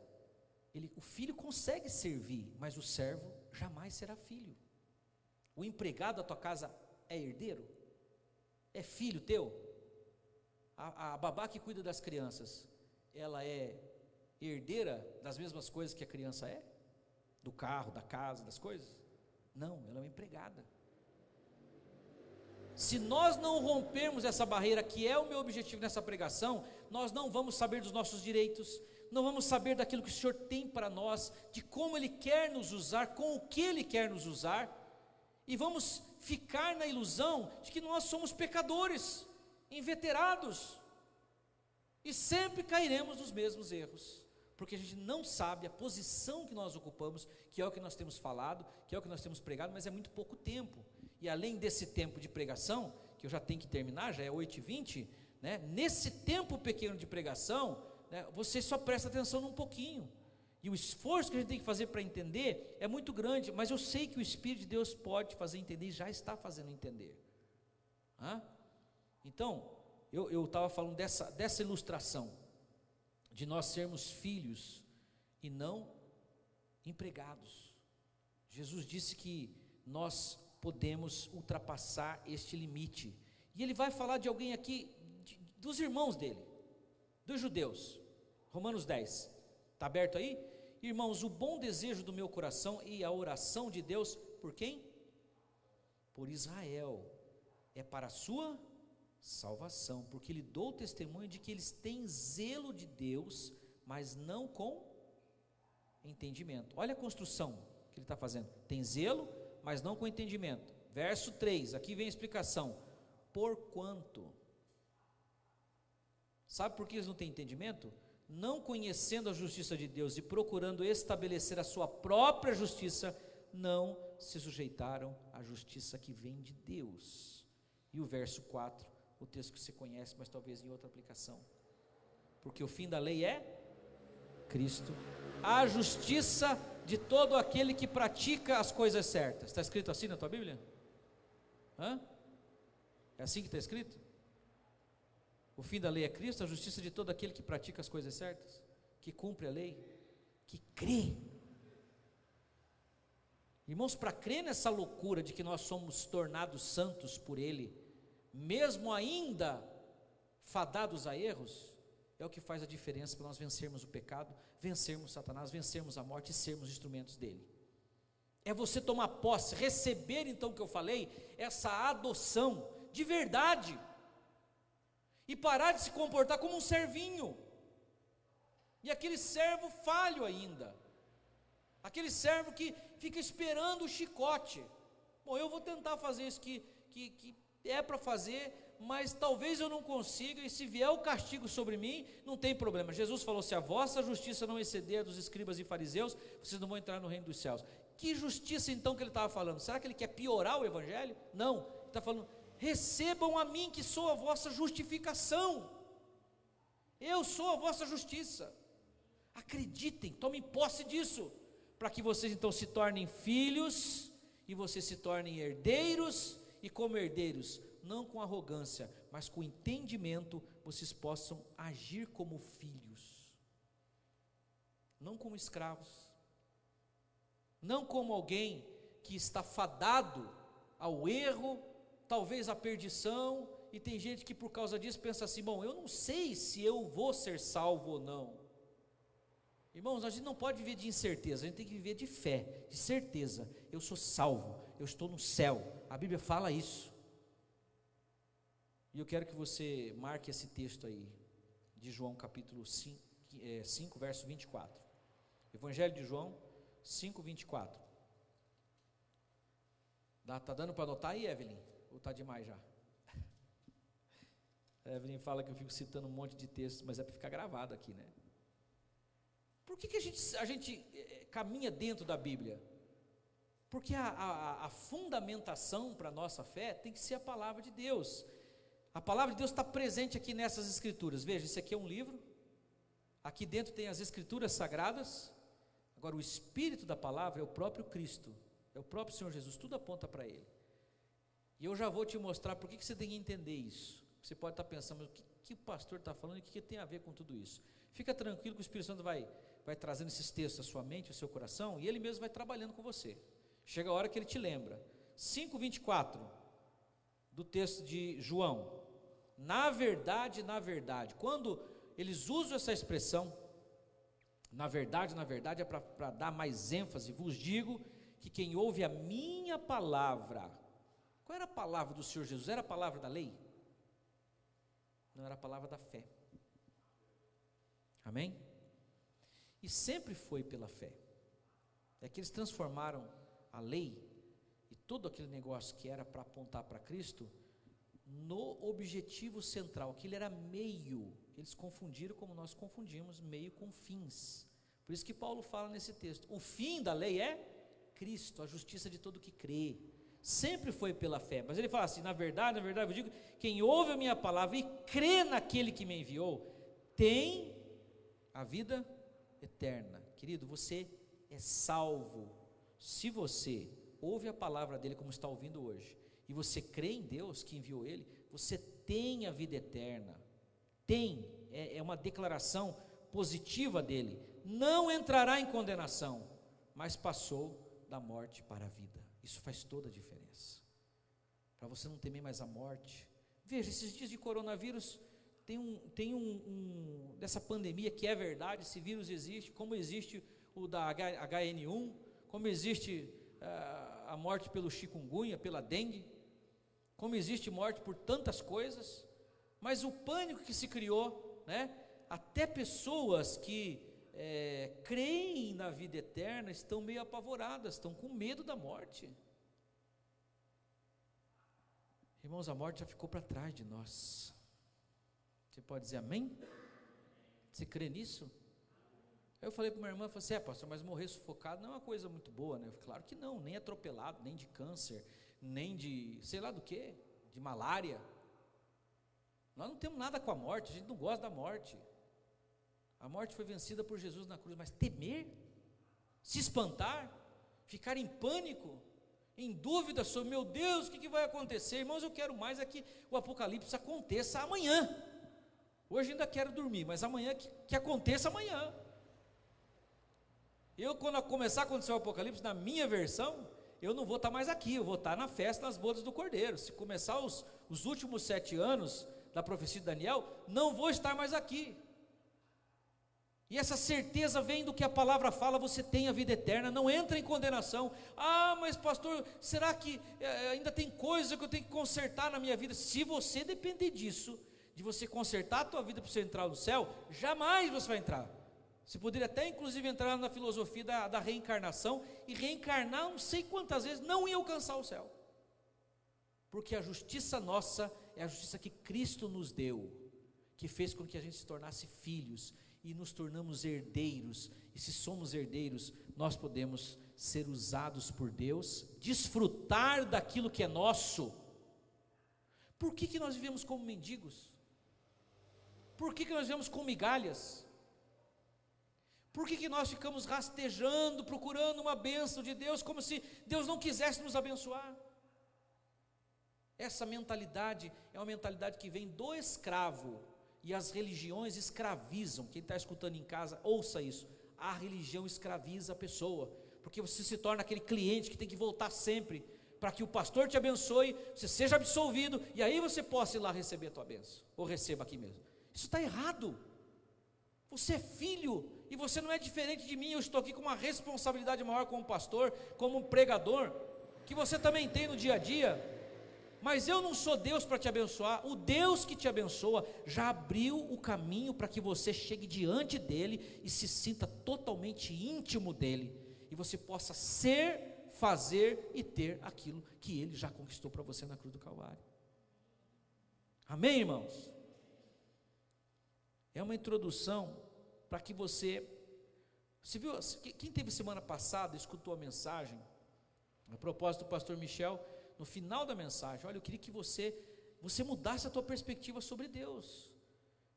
o filho consegue servir, mas o servo jamais será filho. O empregado da tua casa é herdeiro? É filho teu? A babá que cuida das crianças, ela é herdeira das mesmas coisas que a criança é? Do carro, da casa, das coisas? Não, ela é uma empregada. Se nós não rompermos essa barreira, que é o meu objetivo nessa pregação, nós não vamos saber dos nossos direitos, não vamos saber daquilo que o Senhor tem para nós, de como Ele quer nos usar, com o que Ele quer nos usar, e vamos ficar na ilusão de que nós somos pecadores, inveterados, e sempre cairemos nos mesmos erros, porque a gente não sabe a posição que nós ocupamos, que é o que nós temos falado, que é o que nós temos pregado, mas é muito pouco tempo. E além desse tempo de pregação, que eu já tenho que terminar, já é 8h20, nesse tempo pequeno de pregação, você só presta atenção num pouquinho, e o esforço que a gente tem que fazer para entender é muito grande, mas eu sei que o Espírito de Deus pode fazer entender, e já está fazendo entender. Então, eu estava falando dessa ilustração, de nós sermos filhos e não empregados. Jesus disse que nós podemos ultrapassar este limite, e ele vai falar de alguém aqui, dos irmãos dele, dos judeus. Romanos 10, está aberto aí? Irmãos, o bom desejo do meu coração e a oração de Deus, por quem? Por Israel, é para a sua salvação, porque lhe dou testemunho de que eles têm zelo de Deus, mas não com entendimento. Olha a construção que ele está fazendo: tem zelo, mas não com entendimento. Verso 3, aqui vem a explicação: porquanto. Sabe por que eles não têm entendimento? Não conhecendo a justiça de Deus e procurando estabelecer a sua própria justiça, não se sujeitaram à justiça que vem de Deus. E o verso 4, o texto que você conhece, mas talvez em outra aplicação. Porque o fim da lei é Cristo, a justiça de todo aquele que pratica as coisas certas. Está escrito assim na tua Bíblia? É assim que está escrito? O fim da lei é Cristo, a justiça de todo aquele que pratica as coisas certas, que cumpre a lei, que crê. Irmãos, para crer nessa loucura de que nós somos tornados santos por Ele, mesmo ainda fadados a erros, é o que faz a diferença para nós vencermos o pecado, vencermos Satanás, vencermos a morte e sermos instrumentos dele. É você tomar posse, receber então o que eu falei, essa adoção de verdade, e parar de se comportar como um servinho, e aquele servo falho ainda, aquele servo que fica esperando o chicote. Bom, eu vou tentar fazer isso que é para fazer, mas talvez eu não consiga, e se vier o castigo sobre mim, não tem problema. Jesus falou: se a vossa justiça não exceder a dos escribas e fariseus, vocês não vão entrar no reino dos céus. Que justiça então que ele estava falando? Será que ele quer piorar o evangelho? Não, ele está falando: recebam a mim que sou a vossa justificação, eu sou a vossa justiça, acreditem, tomem posse disso, para que vocês então se tornem filhos, e vocês se tornem herdeiros, e como herdeiros, não com arrogância, mas com entendimento, vocês possam agir como filhos, não como escravos, não como alguém que está fadado ao erro, talvez à perdição, e tem gente que por causa disso pensa assim: bom, eu não sei se eu vou ser salvo ou não. Irmãos, a gente não pode viver de incerteza, a gente tem que viver de fé, de certeza. Eu sou salvo, eu estou no céu, a Bíblia fala isso. E eu quero que você marque esse texto aí, de João capítulo 5 verso 24. Evangelho de João 5, 24. Tá dando para anotar aí, Evelyn? Ou está demais já? A Evelyn fala que eu fico citando um monte de textos, mas é para ficar gravado aqui, né? Por que a gente caminha dentro da Bíblia? Porque a fundamentação para a nossa fé tem que ser a palavra de Deus. A palavra de Deus está presente aqui nessas escrituras. Veja, isso aqui é um livro, aqui dentro tem as escrituras sagradas. Agora o espírito da palavra é o próprio Cristo, é o próprio Senhor Jesus, tudo aponta para Ele. E eu já vou te mostrar por que você tem que entender isso. Você pode estar pensando: mas o que o pastor está falando e o que tem a ver com tudo isso? Fica tranquilo que o Espírito Santo vai trazendo esses textos à sua mente, ao seu coração, e Ele mesmo vai trabalhando com você. Chega a hora que Ele te lembra. 5:24 do texto de João. Na verdade, quando eles usam essa expressão, na verdade é para dar mais ênfase. Vos digo que quem ouve a minha palavra. Qual era a palavra do Senhor Jesus? Era a palavra da lei? Não, era a palavra da fé. Amém? E sempre foi pela fé. É que eles transformaram a lei e todo aquele negócio que era para apontar para Cristo no objetivo central. Aquilo era meio. Eles confundiram como nós confundimos meio com fins. Por isso que Paulo fala nesse texto: o fim da lei é Cristo, a justiça de todo que crê. Sempre foi pela fé, mas ele fala assim: na verdade eu digo, quem ouve a minha palavra e crê naquele que me enviou, tem a vida eterna. Querido, você é salvo, se você ouve a palavra dele como está ouvindo hoje, e você crê em Deus que enviou ele, você tem a vida eterna, é uma declaração positiva dele, não entrará em condenação, mas passou da morte para a vida. Isso faz toda a diferença, para você não temer mais a morte. Veja, esses dias de coronavírus, tem dessa pandemia que é verdade, esse vírus existe, como existe o da HN1, como existe a morte pelo chikungunya, pela dengue, como existe morte por tantas coisas, mas o pânico que se criou, né? Até pessoas que creem na vida eterna estão meio apavoradas, estão com medo da morte. Irmãos, a morte já ficou para trás de nós. Você pode dizer amém? Você crê nisso? Aí eu falei para minha irmã, falei assim: pastor, mas morrer sufocado não é uma coisa muito boa, né? Eu falei: claro que não, nem atropelado, nem de câncer, nem de sei lá do que, de malária. Nós não temos nada com a morte, a gente não gosta da morte. A morte foi vencida por Jesus na cruz, mas temer, se espantar, ficar em pânico, em dúvida sobre, meu Deus, o que vai acontecer? Irmãos, eu quero mais é que o Apocalipse aconteça amanhã. Hoje ainda quero dormir, mas amanhã que aconteça amanhã. Eu, quando começar a acontecer o Apocalipse, na minha versão, eu não vou estar mais aqui, eu vou estar na festa das bodas do Cordeiro. Se começar os últimos 7 anos da profecia de Daniel, não vou estar mais aqui. E essa certeza vem do que a palavra fala, você tem a vida eterna, não entra em condenação. Ah, mas pastor, será que ainda tem coisa que eu tenho que consertar na minha vida? Se você depender disso, de você consertar a tua vida para você entrar no céu, jamais você vai entrar. Você poderia até inclusive entrar na filosofia da reencarnação, e reencarnar não sei quantas vezes, não ia alcançar o céu. Porque a justiça nossa é a justiça que Cristo nos deu, que fez com que a gente se tornasse filhos, e nos tornamos herdeiros, e se somos herdeiros, nós podemos ser usados por Deus, desfrutar daquilo que é nosso. Por que nós vivemos como mendigos? Por que nós vivemos com migalhas? Por que nós ficamos rastejando, procurando uma bênção de Deus, como se Deus não quisesse nos abençoar? Essa mentalidade é uma mentalidade que vem do escravo, e as religiões escravizam. Quem está escutando em casa, ouça isso. A religião escraviza a pessoa, porque você se torna aquele cliente que tem que voltar sempre, para que o pastor te abençoe, você seja absolvido, e aí você possa ir lá receber a tua bênção, ou receba aqui mesmo. Isso está errado. Você é filho, e você não é diferente de mim. Eu estou aqui com uma responsabilidade maior como pastor, como pregador, que você também tem no dia a dia. Mas eu não sou Deus para te abençoar. O Deus que te abençoa já abriu o caminho para que você chegue diante dele e se sinta totalmente íntimo dele, e você possa ser, fazer e ter aquilo que ele já conquistou para você na cruz do Calvário. Amém, irmãos? É uma introdução para que você viu, quem teve semana passada, escutou a mensagem, a propósito do pastor Michel, no final da mensagem, olha, eu queria que você mudasse a tua perspectiva sobre Deus,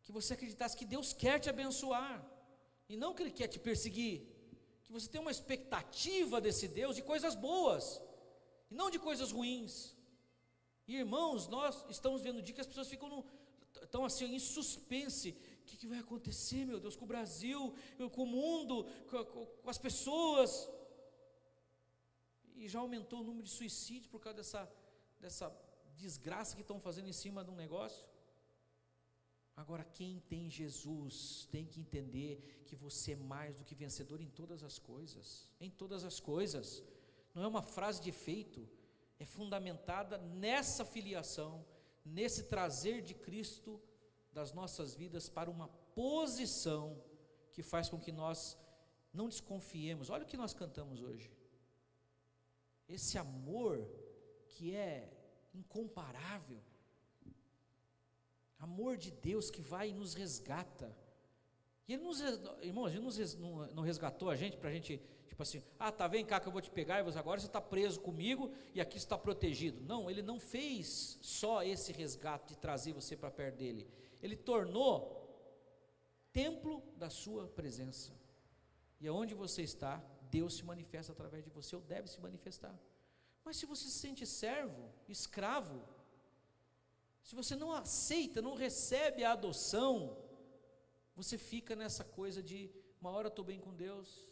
que você acreditasse que Deus quer te abençoar, e não que Ele quer te perseguir, que você tenha uma expectativa desse Deus de coisas boas, e não de coisas ruins. E irmãos, nós estamos vendo o dia que as pessoas estão assim em suspense. O que vai acontecer, meu Deus, com o Brasil, com o mundo, com as pessoas? E já aumentou o número de suicídios por causa dessa desgraça que estão fazendo em cima de um negócio. Agora, quem tem Jesus tem que entender que você é mais do que vencedor em todas as coisas. Em todas as coisas. Não é uma frase de efeito, é fundamentada nessa filiação, nesse trazer de Cristo das nossas vidas para uma posição que faz com que nós não desconfiemos. Olha o que nós cantamos hoje. Esse amor que é incomparável, amor de Deus que vai e nos resgata. E Ele irmãos, Ele não resgatou a gente para a gente, tipo assim, vem cá que eu vou te pegar, e agora você está preso comigo e aqui você está protegido. Não, Ele não fez só esse resgate de trazer você para perto dEle, Ele tornou templo da sua presença, e aonde você está, Deus se manifesta através de você, ou deve se manifestar. Mas se você se sente servo, escravo, se você não aceita, não recebe a adoção, você fica nessa coisa de, uma hora eu estou bem com Deus,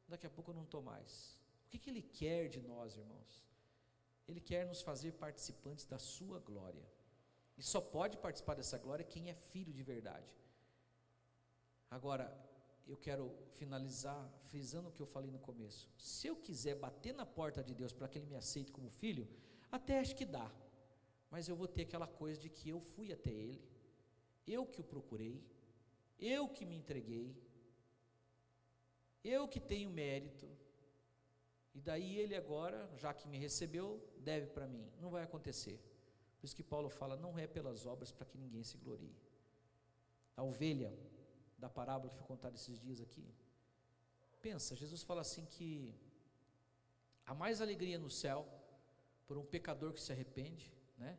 daqui a pouco eu não estou mais. O que Ele quer de nós, irmãos? Ele quer nos fazer participantes da sua glória, e só pode participar dessa glória quem é filho de verdade. Agora, eu quero finalizar frisando o que eu falei no começo. Se eu quiser bater na porta de Deus para que Ele me aceite como filho, até acho que dá, mas eu vou ter aquela coisa de que eu fui até Ele, eu que o procurei, eu que me entreguei, eu que tenho mérito, e daí Ele agora, já que me recebeu, deve para mim. Não vai acontecer. Por isso que Paulo fala, não é pelas obras para que ninguém se glorie. A ovelha da parábola que foi contada esses dias aqui, pensa, Jesus fala assim que há mais alegria no céu por um pecador que se arrepende, né,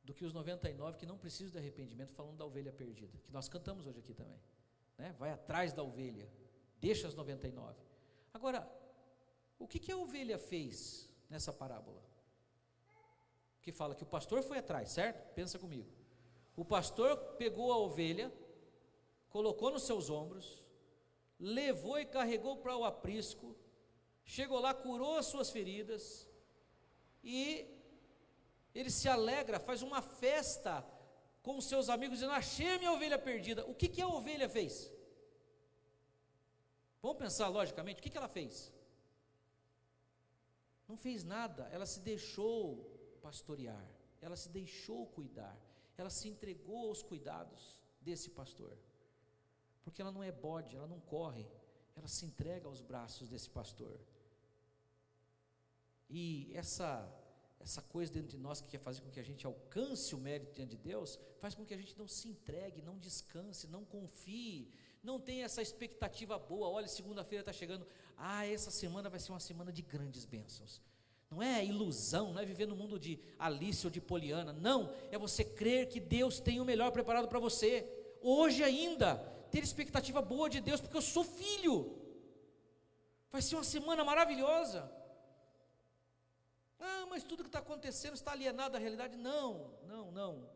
do que os 99 que não precisam de arrependimento, falando da ovelha perdida, que nós cantamos hoje aqui também, né? Vai atrás da ovelha, deixa as 99. Agora, o que a ovelha fez nessa parábola? Que fala que o pastor foi atrás, certo? Pensa comigo. O pastor pegou a ovelha, colocou nos seus ombros, levou e carregou para o aprisco, chegou lá, curou as suas feridas, e ele se alegra, faz uma festa com os seus amigos, dizendo: achei a minha ovelha perdida. O que a ovelha fez? Vamos pensar logicamente, o que ela fez? Não fez nada, ela se deixou pastorear, ela se deixou cuidar, ela se entregou aos cuidados desse pastor, porque ela não é bode, ela não corre, ela se entrega aos braços desse pastor. E essa coisa dentro de nós que quer fazer com que a gente alcance o mérito diante de Deus, faz com que a gente não se entregue, não descanse, não confie, não tenha essa expectativa boa. Olha, segunda-feira está chegando, essa semana vai ser uma semana de grandes bênçãos. Não é ilusão, não é viver no mundo de Alice ou de Poliana, não, é você crer que Deus tem o melhor preparado para você, hoje ainda, ter expectativa boa de Deus, porque eu sou filho, vai ser uma semana maravilhosa. Mas tudo que está acontecendo está alienado da realidade. Não,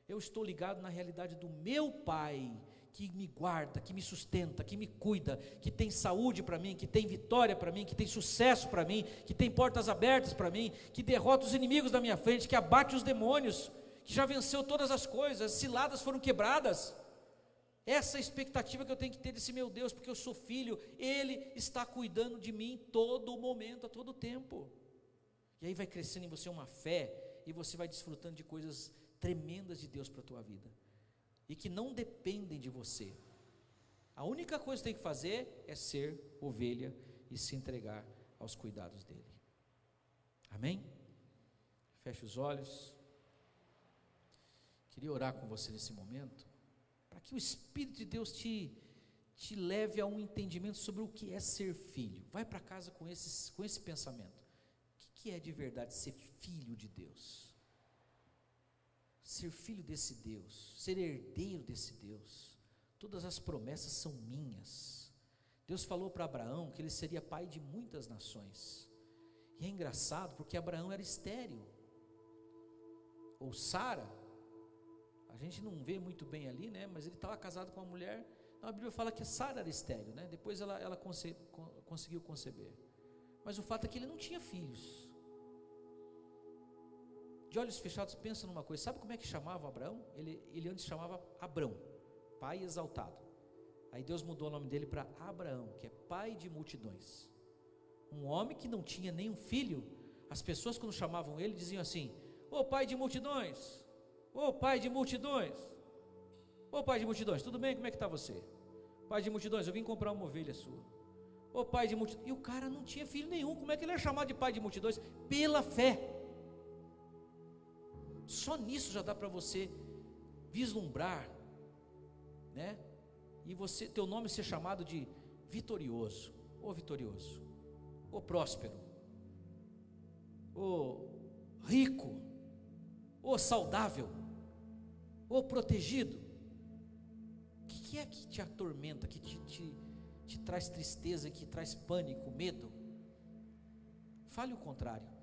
eu estou ligado na realidade do meu Pai, que me guarda, que me sustenta, que me cuida, que tem saúde para mim, que tem vitória para mim, que tem sucesso para mim, que tem portas abertas para mim, que derrota os inimigos da minha frente, que abate os demônios, que já venceu todas as coisas, as ciladas foram quebradas. Essa é a expectativa que eu tenho que ter desse meu Deus, porque eu sou filho, Ele está cuidando de mim todo momento, a todo tempo. E aí vai crescendo em você uma fé, e você vai desfrutando de coisas tremendas de Deus para a tua vida, e que não dependem de você. A única coisa que tem que fazer é ser ovelha e se entregar aos cuidados dele. Amém? Feche os olhos. Queria orar com você nesse momento, para que o Espírito de Deus te leve a um entendimento sobre o que é ser filho. Vai para casa com esse pensamento. O que é de verdade ser filho de Deus? Ser filho desse Deus, ser herdeiro desse Deus. Todas as promessas são minhas. Deus falou para Abraão que ele seria pai de muitas nações. E é engraçado porque Abraão era estéril. Ou Sara, a gente não vê muito bem ali, né? Mas ele estava casado com uma mulher. A Bíblia fala que Sara era estéril, né? Depois ela conseguiu conceber. Mas o fato é que ele não tinha filhos. De olhos fechados, pensa numa coisa. Sabe como é que chamava Abraão? Ele antes chamava Abrão, pai exaltado. Aí Deus mudou o nome dele para Abraão, que é pai de multidões. Um homem que não tinha nenhum filho. As pessoas, quando chamavam ele, diziam assim: ô pai de multidões, ô pai de multidões, ô pai de multidões, tudo bem? Como é que está você? Pai de multidões, eu vim comprar uma ovelha sua. Ô pai de multidões. E o cara não tinha filho nenhum. Como é que ele era chamado de pai de multidões? Pela fé. Só nisso já dá para você vislumbrar, né? E teu nome ser chamado de vitorioso, ou próspero, ou rico, ou saudável, ou protegido. O que é que te atormenta, que te traz tristeza, que traz pânico, medo? Fale o contrário.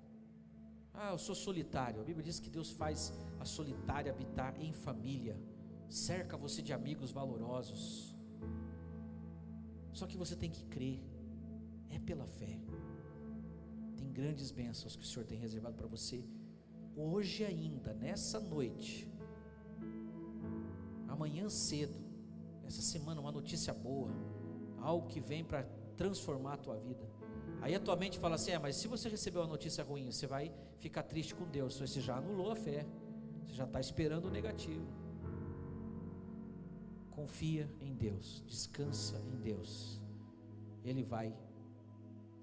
Eu sou solitário. A Bíblia diz que Deus faz a solitária habitar em família, cerca você de amigos valorosos. Só que você tem que crer, é pela fé. Tem grandes bênçãos que o Senhor tem reservado para você, hoje ainda, nessa noite, amanhã cedo, essa semana, uma notícia boa, algo que vem para transformar a tua vida. Aí a tua mente fala assim: mas se você recebeu uma notícia ruim, você vai ficar triste com Deus. Você já anulou a fé, você já está esperando o negativo. Confia em Deus, descansa em Deus, Ele vai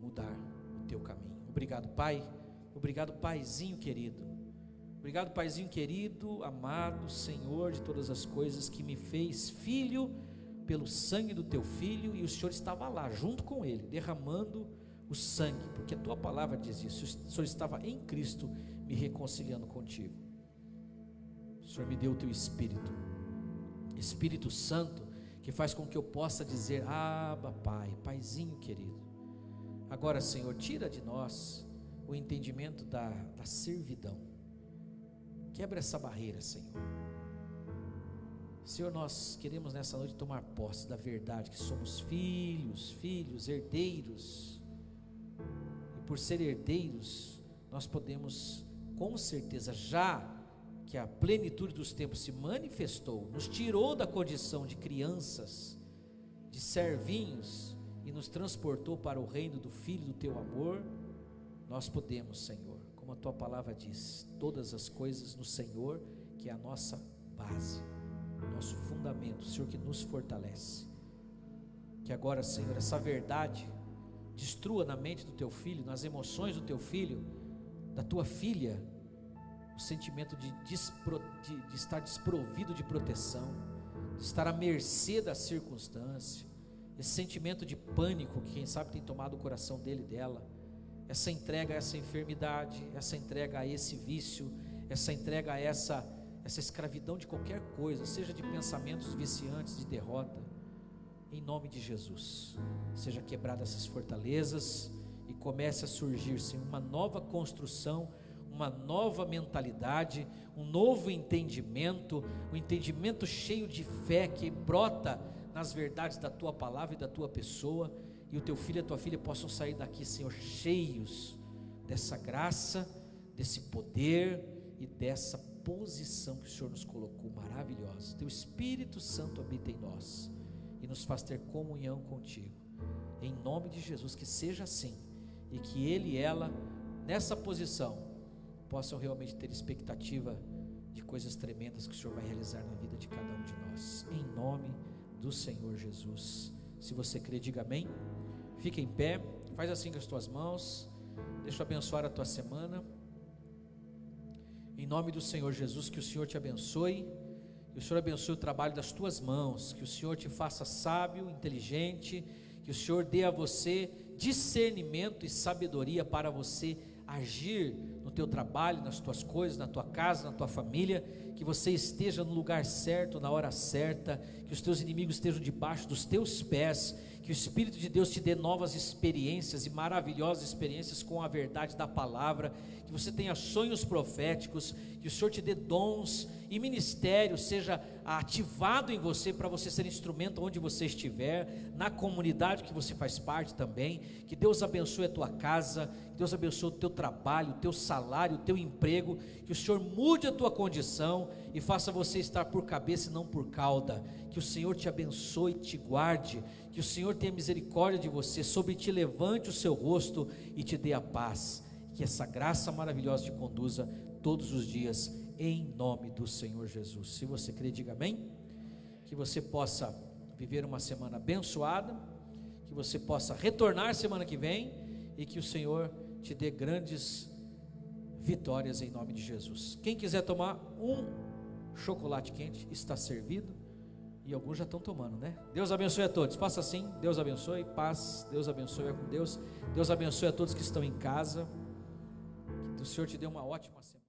mudar o teu caminho. Obrigado, Pai. Obrigado, Paizinho querido. Obrigado, Paizinho querido, amado Senhor de todas as coisas, que me fez filho pelo sangue do teu filho, e o Senhor estava lá junto com ele, derramando o sangue, porque a tua palavra diz isso. O Senhor estava em Cristo me reconciliando contigo. Senhor me dê o teu Espírito, Espírito Santo, que faz com que eu possa dizer: Abba, Pai, Paizinho querido. Agora, Senhor, tira de nós o entendimento da servidão, quebra essa barreira, Senhor. Senhor, nós queremos nessa noite tomar posse da verdade, que somos filhos, herdeiros, e por ser herdeiros, nós podemos, com certeza, já que a plenitude dos tempos se manifestou, nos tirou da condição de crianças, de servinhos, e nos transportou para o reino do Filho do Teu amor, nós podemos, Senhor, como a Tua palavra diz, todas as coisas no Senhor, que é a nossa base, nosso fundamento, o Senhor que nos fortalece. Que agora, Senhor, essa verdade destrua na mente do Teu Filho, nas emoções do Teu Filho, da Tua filha, o sentimento de estar desprovido de proteção, de estar à mercê da circunstância, esse sentimento de pânico que quem sabe tem tomado o coração dele e dela, essa entrega a essa enfermidade, essa entrega a esse vício, essa entrega a essa escravidão de qualquer coisa, seja de pensamentos viciantes, de derrota, em nome de Jesus, seja quebrada essas fortalezas e comece a surgir, Senhor, uma nova construção, uma nova mentalidade, um novo entendimento, um entendimento cheio de fé que brota nas verdades da Tua palavra e da Tua pessoa, e o Teu filho e a Tua filha possam sair daqui, Senhor, cheios dessa graça, desse poder e dessa posição que o Senhor nos colocou, maravilhosa. Teu Espírito Santo habita em nós e nos faz ter comunhão contigo, em nome de Jesus, que seja assim, e que ele e ela, nessa posição, possam realmente ter expectativa de coisas tremendas que o Senhor vai realizar na vida de cada um de nós, em nome do Senhor Jesus. Se você crê, diga amém. Fica em pé, faz assim com as tuas mãos, deixa eu abençoar a tua semana, em nome do Senhor Jesus. Que o Senhor te abençoe, que o Senhor abençoe o trabalho das tuas mãos, que o Senhor te faça sábio, inteligente, que o Senhor dê a você discernimento e sabedoria para você agir no teu trabalho, nas tuas coisas, na tua casa, na tua família, que você esteja no lugar certo, na hora certa, que os teus inimigos estejam debaixo dos teus pés, que o Espírito de Deus te dê novas experiências e maravilhosas experiências com a verdade da palavra, que você tenha sonhos proféticos, que o Senhor te dê dons e ministério seja ativado em você, para você ser instrumento onde você estiver, na comunidade que você faz parte também. Que Deus abençoe a tua casa, que Deus abençoe o teu trabalho, o teu salário, o teu emprego, que o Senhor mude a tua condição e faça você estar por cabeça e não por cauda. Que o Senhor te abençoe e te guarde, que o Senhor tenha misericórdia de você, sobre ti levante o seu rosto e te dê a paz, que essa graça maravilhosa te conduza todos os dias, em nome do Senhor Jesus. Se você crê, diga amém. Que você possa viver uma semana abençoada, que você possa retornar semana que vem e que o Senhor te dê grandes vitórias em nome de Jesus. Quem quiser tomar um chocolate quente, está servido, e alguns já estão tomando, né? Deus abençoe a todos, faça assim. Deus abençoe, paz, Deus abençoe, vai com Deus. Deus abençoe a todos que estão em casa, que o Senhor te dê uma ótima semana.